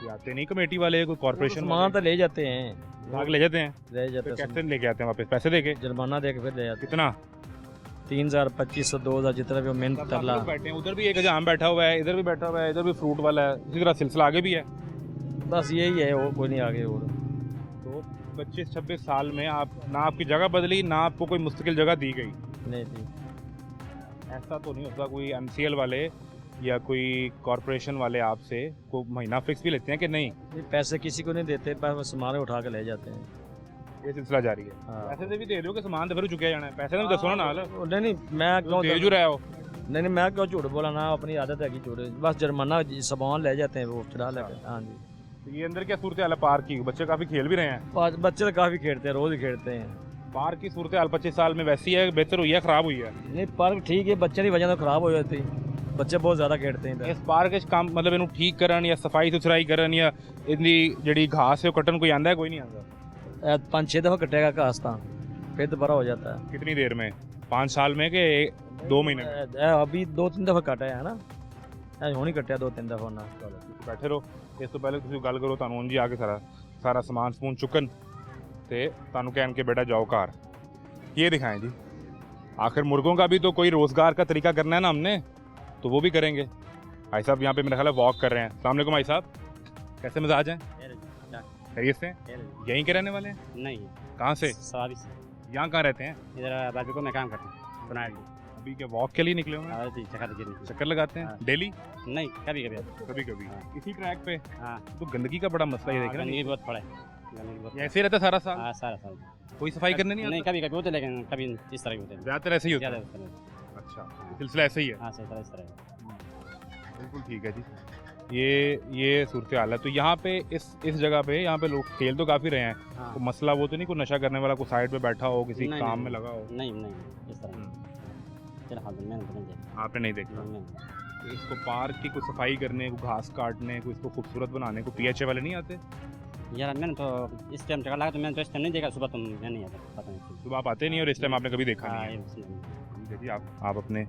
ये आते नहीं कमेटी वाले, कोई कॉर्पोरेशन सामान तो ले जाते हैं, भाग ले जाते हैं? ले जाते फिर हैं, कैसे लेके आते हैं वापस, पैसे देके? जुर्माना दे के फिर ले जाते कितना? हैं। 3000, 2500, 2000 जितना भी मिनट सब तल्ला। लोग बैठे हैं, उधर भी एक हजाम बैठा हुआ है, इधर भी बैठा हुआ है, इधर भी फ्रूट वाला है, इसी तरह सिलसिला आगे भी है। बस यही है, और कोई नहीं आगे। और तो 25-26 साल में आप ना आपकी जगह बदली, ना आपको कोई मुस्तकिल जगह दी गई। नहीं थी। ऐसा तो नहीं होता कोई MCL वाले या कोई कॉर्पोरेशन वाले आपसे को महीना फिक्स भी लेते हैं कि नहीं? नहीं, पैसे किसी को नहीं देते, पर वो सामान उठा के ले जाते हैं। ये सिलसिला जारी है। हाँ। पैसे से भी दे रहे हो कि सामान तो फिर चुके जाना है, पैसे तो दसो ना नाल। नहीं नहीं, मैं क्यों दे जो रहे हो? नहीं, मैं क्यों झूठ बोला ना, अपनी आदत है कि झूठ। बस जुर्माना सामान ले जाते हैं, वो चढ़ा लेते हैं। हाँ जी। तो ये अंदर क्या सूरत हाल है पार्क की? बच्चे काफी खेल भी रहे हैं। बच्चे तो काफ़ी खेलते हैं, रोज़ ही खेलते हैं। पार्क की सूरत हाल 25 साल में वैसी है, बेहतर हुई है, खराब हुई है? नहीं, पार्क ठीक है, बच्चे की वजह तो खराब हो जाती। बच्चे बहुत ज़्यादा खेलते हैं इस पार्क च काम मतलब इन्हू ठीक करन या सफाई सुथराई करन या इनकी जड़ी घास है वो कट्टन कोई आंदा है? कोई नहीं आंदा। इधर 5-6 दफ़ा कटेगा घास था, फिर दोबारा हो जाता है। कितनी देर में? 5 साल में कि 2 महीने में? अभी 2-3 दफ़ा कटा है ना, हुण ही कटिया 2-3 दफ़ा ना। बैठे रहो, इस तो पहले तुम गल करो, तुहानू जी आके सारा समान समून चुकन ते तुहानू कहन के बेटा जाओ घर। ये दिखाएं जी, आखिर मुर्गों का भी तो कोई रोज़गार का तरीका करना है ना हमने, तो वो भी करेंगे। भाई साहब यहाँ पे मेरा ख्याल है वॉक कर रहे हैं। अस्सलाम वालेकुम भाई साहब, कैसे मिजाज हैं? खैरियत से? यहीं के रहने वाले हैं? नहीं कहाँ से? सवारी से यहाँ कहाँ रहते हैं? इधर बाजू को मैं काम करता हूँ बनाए अभी क्या वॉक के लिए निकले हुए हैं? चक्कर लगाते हैं हाँ। डेली? नहीं कभी कभी कभी कभी इसी ट्रैक पे? हाँ तो गंदगी का बड़ा मसला ये देख रहे हैं, बहुत पड़ा है गंदगी बहुत ये ऐसे ही रहता है सारा साल? हाँ सारा साल कोई सफाई करने नहीं नहीं आता? कभी कभी होते लेकिन कभी इस तरह के होते हैं ज़्यादातर ऐसे ही होता ज़्यादा है। होते हैं अच्छा, ये सिलसिला ऐसे ही है। हाँ सही तरह इस तरह बिल्कुल ठीक है जी। ये सूरत हाल है। तो यहाँ पे इस जगह पे यहाँ पे लोग खेल तो काफ़ी रहे हैं, हाँ तो मसला वो तो नहीं कोई नशा करने वाला कोई साइड पे बैठा हो किसी नहीं, काम नहीं, में लगा हो? नहीं इस तरह फिलहाल तो मैंने तो नहीं देखा आपने नहीं देखा? नहीं, तो इसको पार्क की कोई सफाई करने को, घास काटने को, इसको खूबसूरत बनाने को PHA वाले नहीं आते? यार मैंने तो इस टाइम चक्कर लगा तो मैंने तो इस टाइम नहीं देखा, सुबह तो मैं नहीं आता, पता नहीं सुबह आप आते नहीं और इस टाइम आपने कभी देखा हाँ नहीं है? ये इसलिए। ठीक है जी, आप अपने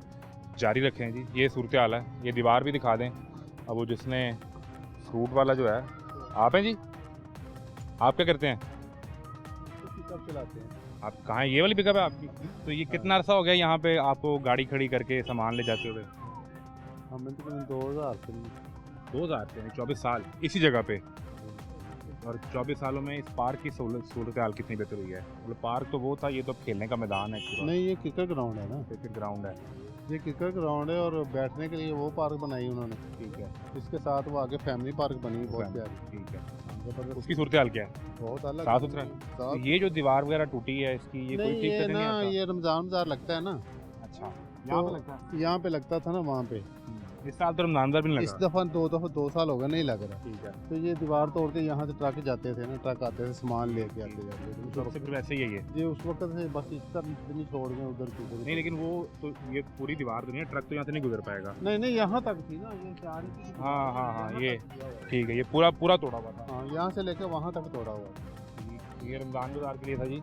जारी रखें जी। ये सूरत हाल है। ये दीवार भी दिखा दें। अब वो जिसने फ्रूट वाला जो है, आप हैं जी? आप क्या करते हैं? पिकअप चलाते हैं। आप कहाँ हैं? ये वाली पिकअप है आपकी? तो ये कितना अरसा हो गया यहाँ पे आपको गाड़ी खड़ी करके सामान ले जाते हुए? हमें तो 2000 से 2000 यानी 24 साल इसी जगह पे। और 24 सालों में इस पार्क की सूरत हाल कितनी बेहतर हुई है? मतलब पार्क तो वो था, ये तो अब खेलने का मैदान है पूरा। नहीं, ये क्रिकेट ग्राउंड है ना, क्रिकेट ग्राउंड है। ये क्रिकेट ग्राउंड है और बैठने के लिए वो पार्क बनाई उन्होंने। ठीक है, इसके साथ वो आगे फैमिली पार्क बनी बहुत Family, प्यारी। ठीक है। जबरदस्त, उसकी सूरत हाल क्या है? बहुत अलग साफ सुथरा है? साफ- तो ये जो दीवार वगैरह टूटी है इसकी, ये कोई नहीं, ठीक ये करने नहीं ना आता? ये रमजान बाजार लगता है ना, अच्छा, यहाँ पे तो लगता है। यहाँ पे लगता था ना वहाँ पे। इस साल तो रमजान भी नहीं इस लगा। दफा 2 साल हो गए नहीं लग रहा। ठीक है, तो ये दीवार तोड़ के यहाँ से ट्रक जाते थे ना, ट्रक आते थे सामान लेके आते उस जाते वक्त से फिर वैसे ही है ये। ये उस वक्त से बस इस तरफ नहीं छोड़ गए उधर की उधर। नहीं लेकिन वो तो ये पूरी दीवार तो नहीं है, ट्रक तो यहाँ से नहीं गुजर पाएगा। नहीं यहाँ तक थी ना, ये चार इंच की हाँ, हाँ, हाँ, यहाँ ये तक किया हुआ है। ठीक है, ये पूरा तोड़ा हुआ था। हाँ, यहाँ से लेके वहाँ तक तोड़ा हुआ है। ये रमज़ान गुजार के लिए था जी,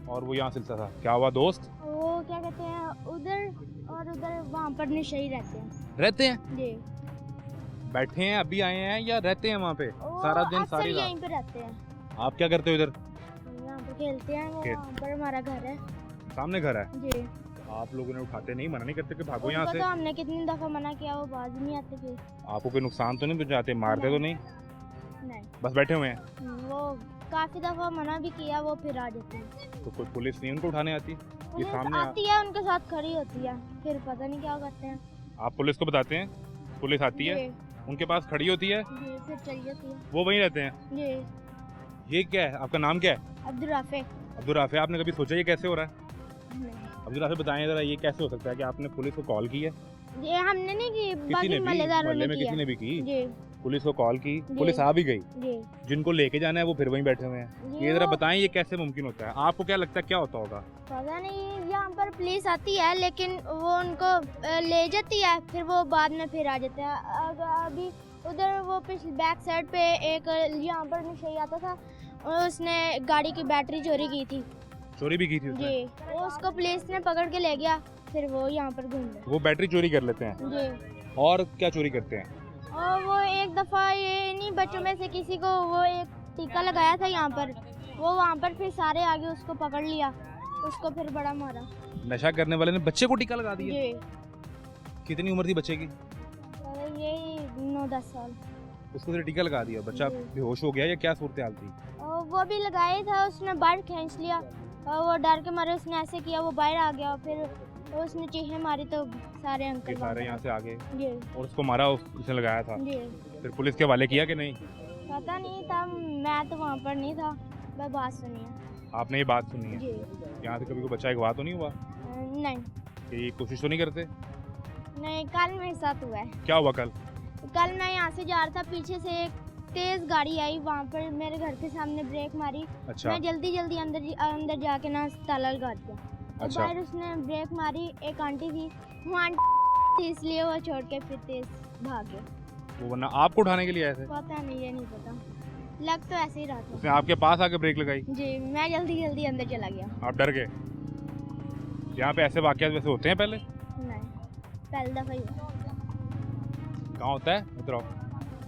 और वो यहाँ सिलसिला था। क्या हुआ दोस्त? वो क्या कहते हैं उधर और उधर वहाँ पर नशे ही रहते हैं, जी। बैठे हैं, अभी आए हैं या रहते हैं वहाँ पे सारा दिन अक्सर सारी यहीं रात? पे रहते हैं, आप क्या करते हो इधर? यहाँ पे खेलते हैं, वो खेल- वहाँ पर हमारा घर है, सामने घर है, जी। आप लोगों ने उठाते नहीं, मना नहीं करते कि भागो यहाँ उनको से? तो हमने कितनी दफ़ा मना किया, वो बाज ही नहीं आते फिर। आपको कोई नुकसान तो नहीं पहुँचाते, मारते तो नहीं, नहीं, बस बैठे हुए हैं? वो काफ़ी दफ़ा मना भी किया, वो फिर आ जाते हैं। तो कोई पुलिस नहीं उनको उठाने आती? पुलिस सामने आती है, उनके साथ खड़ी होती है, फिर पता नहीं क्या करते हैं। आप पुलिस को बताते हैं, पुलिस आती है, जी, उनके पास खड़ी होती है, जी, फिर चली जाती है, वो वहीं रहते हैं? जी। ये क्या है, आपका नाम क्या है? अब्दुल राफे। अब्दुल राफे। आपने कभी सोचा ये कैसे हो रहा है? नहीं। अब्दुल राफे बताएं जरा, ये कैसे हो सकता है कि आपने पुलिस को कॉल की है? ये हमने नहीं की, किसी बाकी ने भी, मल्लेदारों मोहल्ले ने में किया। किसी ने भी की, जी, पुलिस को कॉल की, जी। पुलिस आ भी गई, जी। जिनको लेके जाना है वो फिर वहीं बैठे हुए हैं। जी, ये जरा वो- बताएं ये कैसे मुमकिन होता है? आपको क्या लगता है क्या होता होगा? पता नहीं, यहाँ पर पुलिस आती है लेकिन वो उनको ले जाती है, फिर वो बाद में फिर आ जाते हैं। अभी उधर वो पिछले बैक साइड पे एक यहाँ पर नशे आता था, उसने गाड़ी की बैटरी चोरी की थी, चोरी भी की थी उसने? जी। वो उसको पुलिस ने पकड़ के ले गया, फिर वो यहाँ पर घूम रहे। वो बैटरी चोरी कर लेते हैं, जी। और क्या चोरी करते हैं? और वो एक दफ़ा ये नहीं बच्चों में से किसी को वो एक टीका लगाया था यहाँ पर, वो वहाँ पर फिर सारे आगे उसको पकड़ लिया, उसको फिर बड़ा मारा। नशा करने वाले ने बच्चे को टीका लगा दिया? जी। कितनी उम्र थी बच्चे की? यही 9-10 साल। उसको सिर्फ टीका लगा दिया, बच्चा जी। बेहोश हो गया या क्या सूरत हाल थी? और वो भी लगाया था, उसने बाहर खींच लिया और वो डर के मारे उसने ऐसे किया, वो बाहर आ गया, फिर उसने चीखें मारी तो सारे ये अंकल सारे यहाँ से आ गए जी, और उसको मारा, उसने लगाया था। जी। फिर पुलिस के हवाले किया कि नहीं? पता नहीं था, मैं तो वहाँ पर नहीं था, मैं बात सुनी है। आपने ये बात सुनी है? जी। यहाँ से कभी कोई बच्चा अगवा तो नहीं हुआ? नहीं, कि ये कोशिश तो नहीं करते? नहीं, कल मेरे साथ हुआ है। क्या हुआ कल? कल मैं यहाँ से जा रहा था, पीछे से एक तेज गाड़ी आई, वहाँ पर मेरे घर के सामने ब्रेक मारी। अच्छा, मैं जल्दी अंदर जाके ना ताला लगा दिया। अच्छा। बाहर उसने ब्रेक मारी, एक आंटी थी, वो आंटी थी इसलिए वो छोड़ के फिर तेज भाग गए। वो वरना आपको उठाने के लिए आए थे? पता नहीं, ये नहीं पता, लग तो ऐसे ही रहा था। उसने आपके पास आके ब्रेक लगाई, जी, मैं जल्दी अंदर चला गया। आप डर गए? यहाँ पे ऐसे वाकयात वैसे होते हैं पहले? नहीं, पहली दफ़ा ही हुआ। कहाँ होता है? इधर आओ,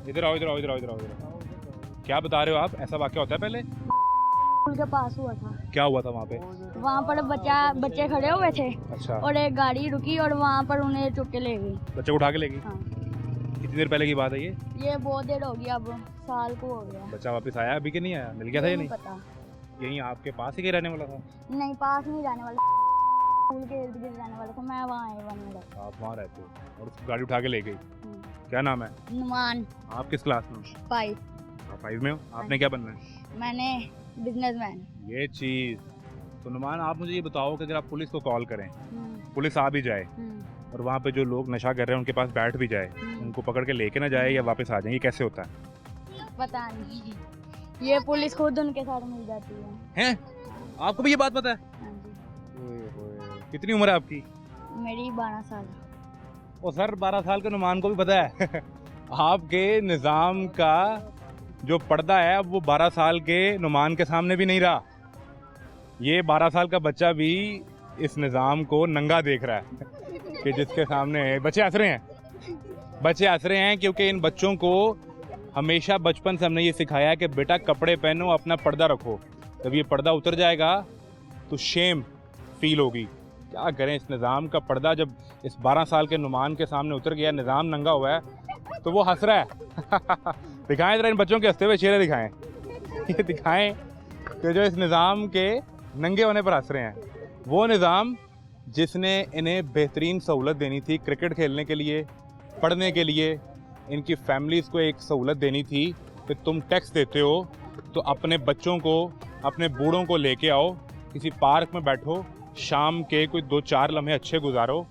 इधर आओ, इधर आओ, इधर आओ, इधर आओ, इधर आओ। क्या बता रहे हो आप? ऐसा वाकया होता है पहले? स्कूल के पास हुआ था, क्या हुआ था वहाँ पे? वहाँ पर बच्चे खड़े हुए थे अच्छा, और एक गाड़ी रुकी और वहाँ पर उन्हें चुक के ले गई। बच्चे को उठा के ले गई? हाँ। कितनी देर पहले की बात है ये? ये बहुत देर हो गई, अब साल को हो गया। बच्चा वापस आया अभी कि नहीं आया? मिल गया था या नहीं? पता यहीं आपके पास ही कहीं रहने वाला था? नहीं, पास नहीं रहने वाला, स्कूल के इर्द गिर्द रहने वाला था, मैं वहाँ A1 में रहता। आप वहाँ रहते हो और उसको गाड़ी उठा के ले गई। क्या नाम है? नुमान आप किस क्लास में हो? 5, आप 5 में हो? आपने क्या बनना है? मैंने बिजनेसमैन। ये चीज़ तो नुमान, आप मुझे ये बताओ कि अगर आप पुलिस को कॉल करें, पुलिस आ भी जाए और वहाँ पे जो लोग नशा कर रहे हैं उनके पास बैठ भी जाए, उनको पकड़ के लेके ना जाए या वापस आ जाए, ये कैसे होता है? पता नहीं, ये पुलिस खुद उनके साथ मिल जाती है। हैं? आपको भी ये बात पता है? हाँ जी। ओए होए, कितनी उम्र है आपकी? मेरी 12 साल। ओ सर, 12 साल के नुमान को भी पता है आपके निज़ाम का जो पर्दा है अब वो 12 साल के नुमान के सामने भी नहीं रहा। ये 12 साल का बच्चा भी इस निज़ाम को नंगा देख रहा है कि जिसके सामने बच्चे हंस रहे हैं। बच्चे हंस रहे हैं क्योंकि इन बच्चों को हमेशा बचपन से हमने ये सिखाया है कि बेटा कपड़े पहनो, अपना पर्दा रखो। जब ये पर्दा उतर जाएगा तो शेम फील होगी। क्या करें, इस निज़ाम का पर्दा जब इस 12 साल के नुमान के सामने उतर गया, निज़ाम नंगा हुआ है, तो वो हंस रहा है दिखाएं जरा इन बच्चों के हंसते हुए चेहरे दिखाएं ये दिखाएं कि जो इस निज़ाम के नंगे होने पर हंस रहे हैं। वो निज़ाम जिसने इन्हें बेहतरीन सहूलत देनी थी क्रिकेट खेलने के लिए, पढ़ने के लिए, इनकी फैमिलीज़ को एक सहूलत देनी थी कि तुम टैक्स देते हो तो अपने बच्चों को, अपने बूढ़ों को लेके आओ, किसी पार्क में बैठो, शाम के कोई 2-4 लम्हे अच्छे गुजारो।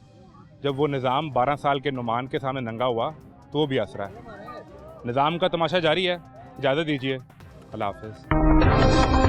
जब वो निज़ाम 12 साल के नुमान के सामने नंगा हुआ तो वो भी हंस रहा है। निज़ाम का तमाशा जारी है। इजाज़त दीजिए, अल्लाह हाफ़िज़।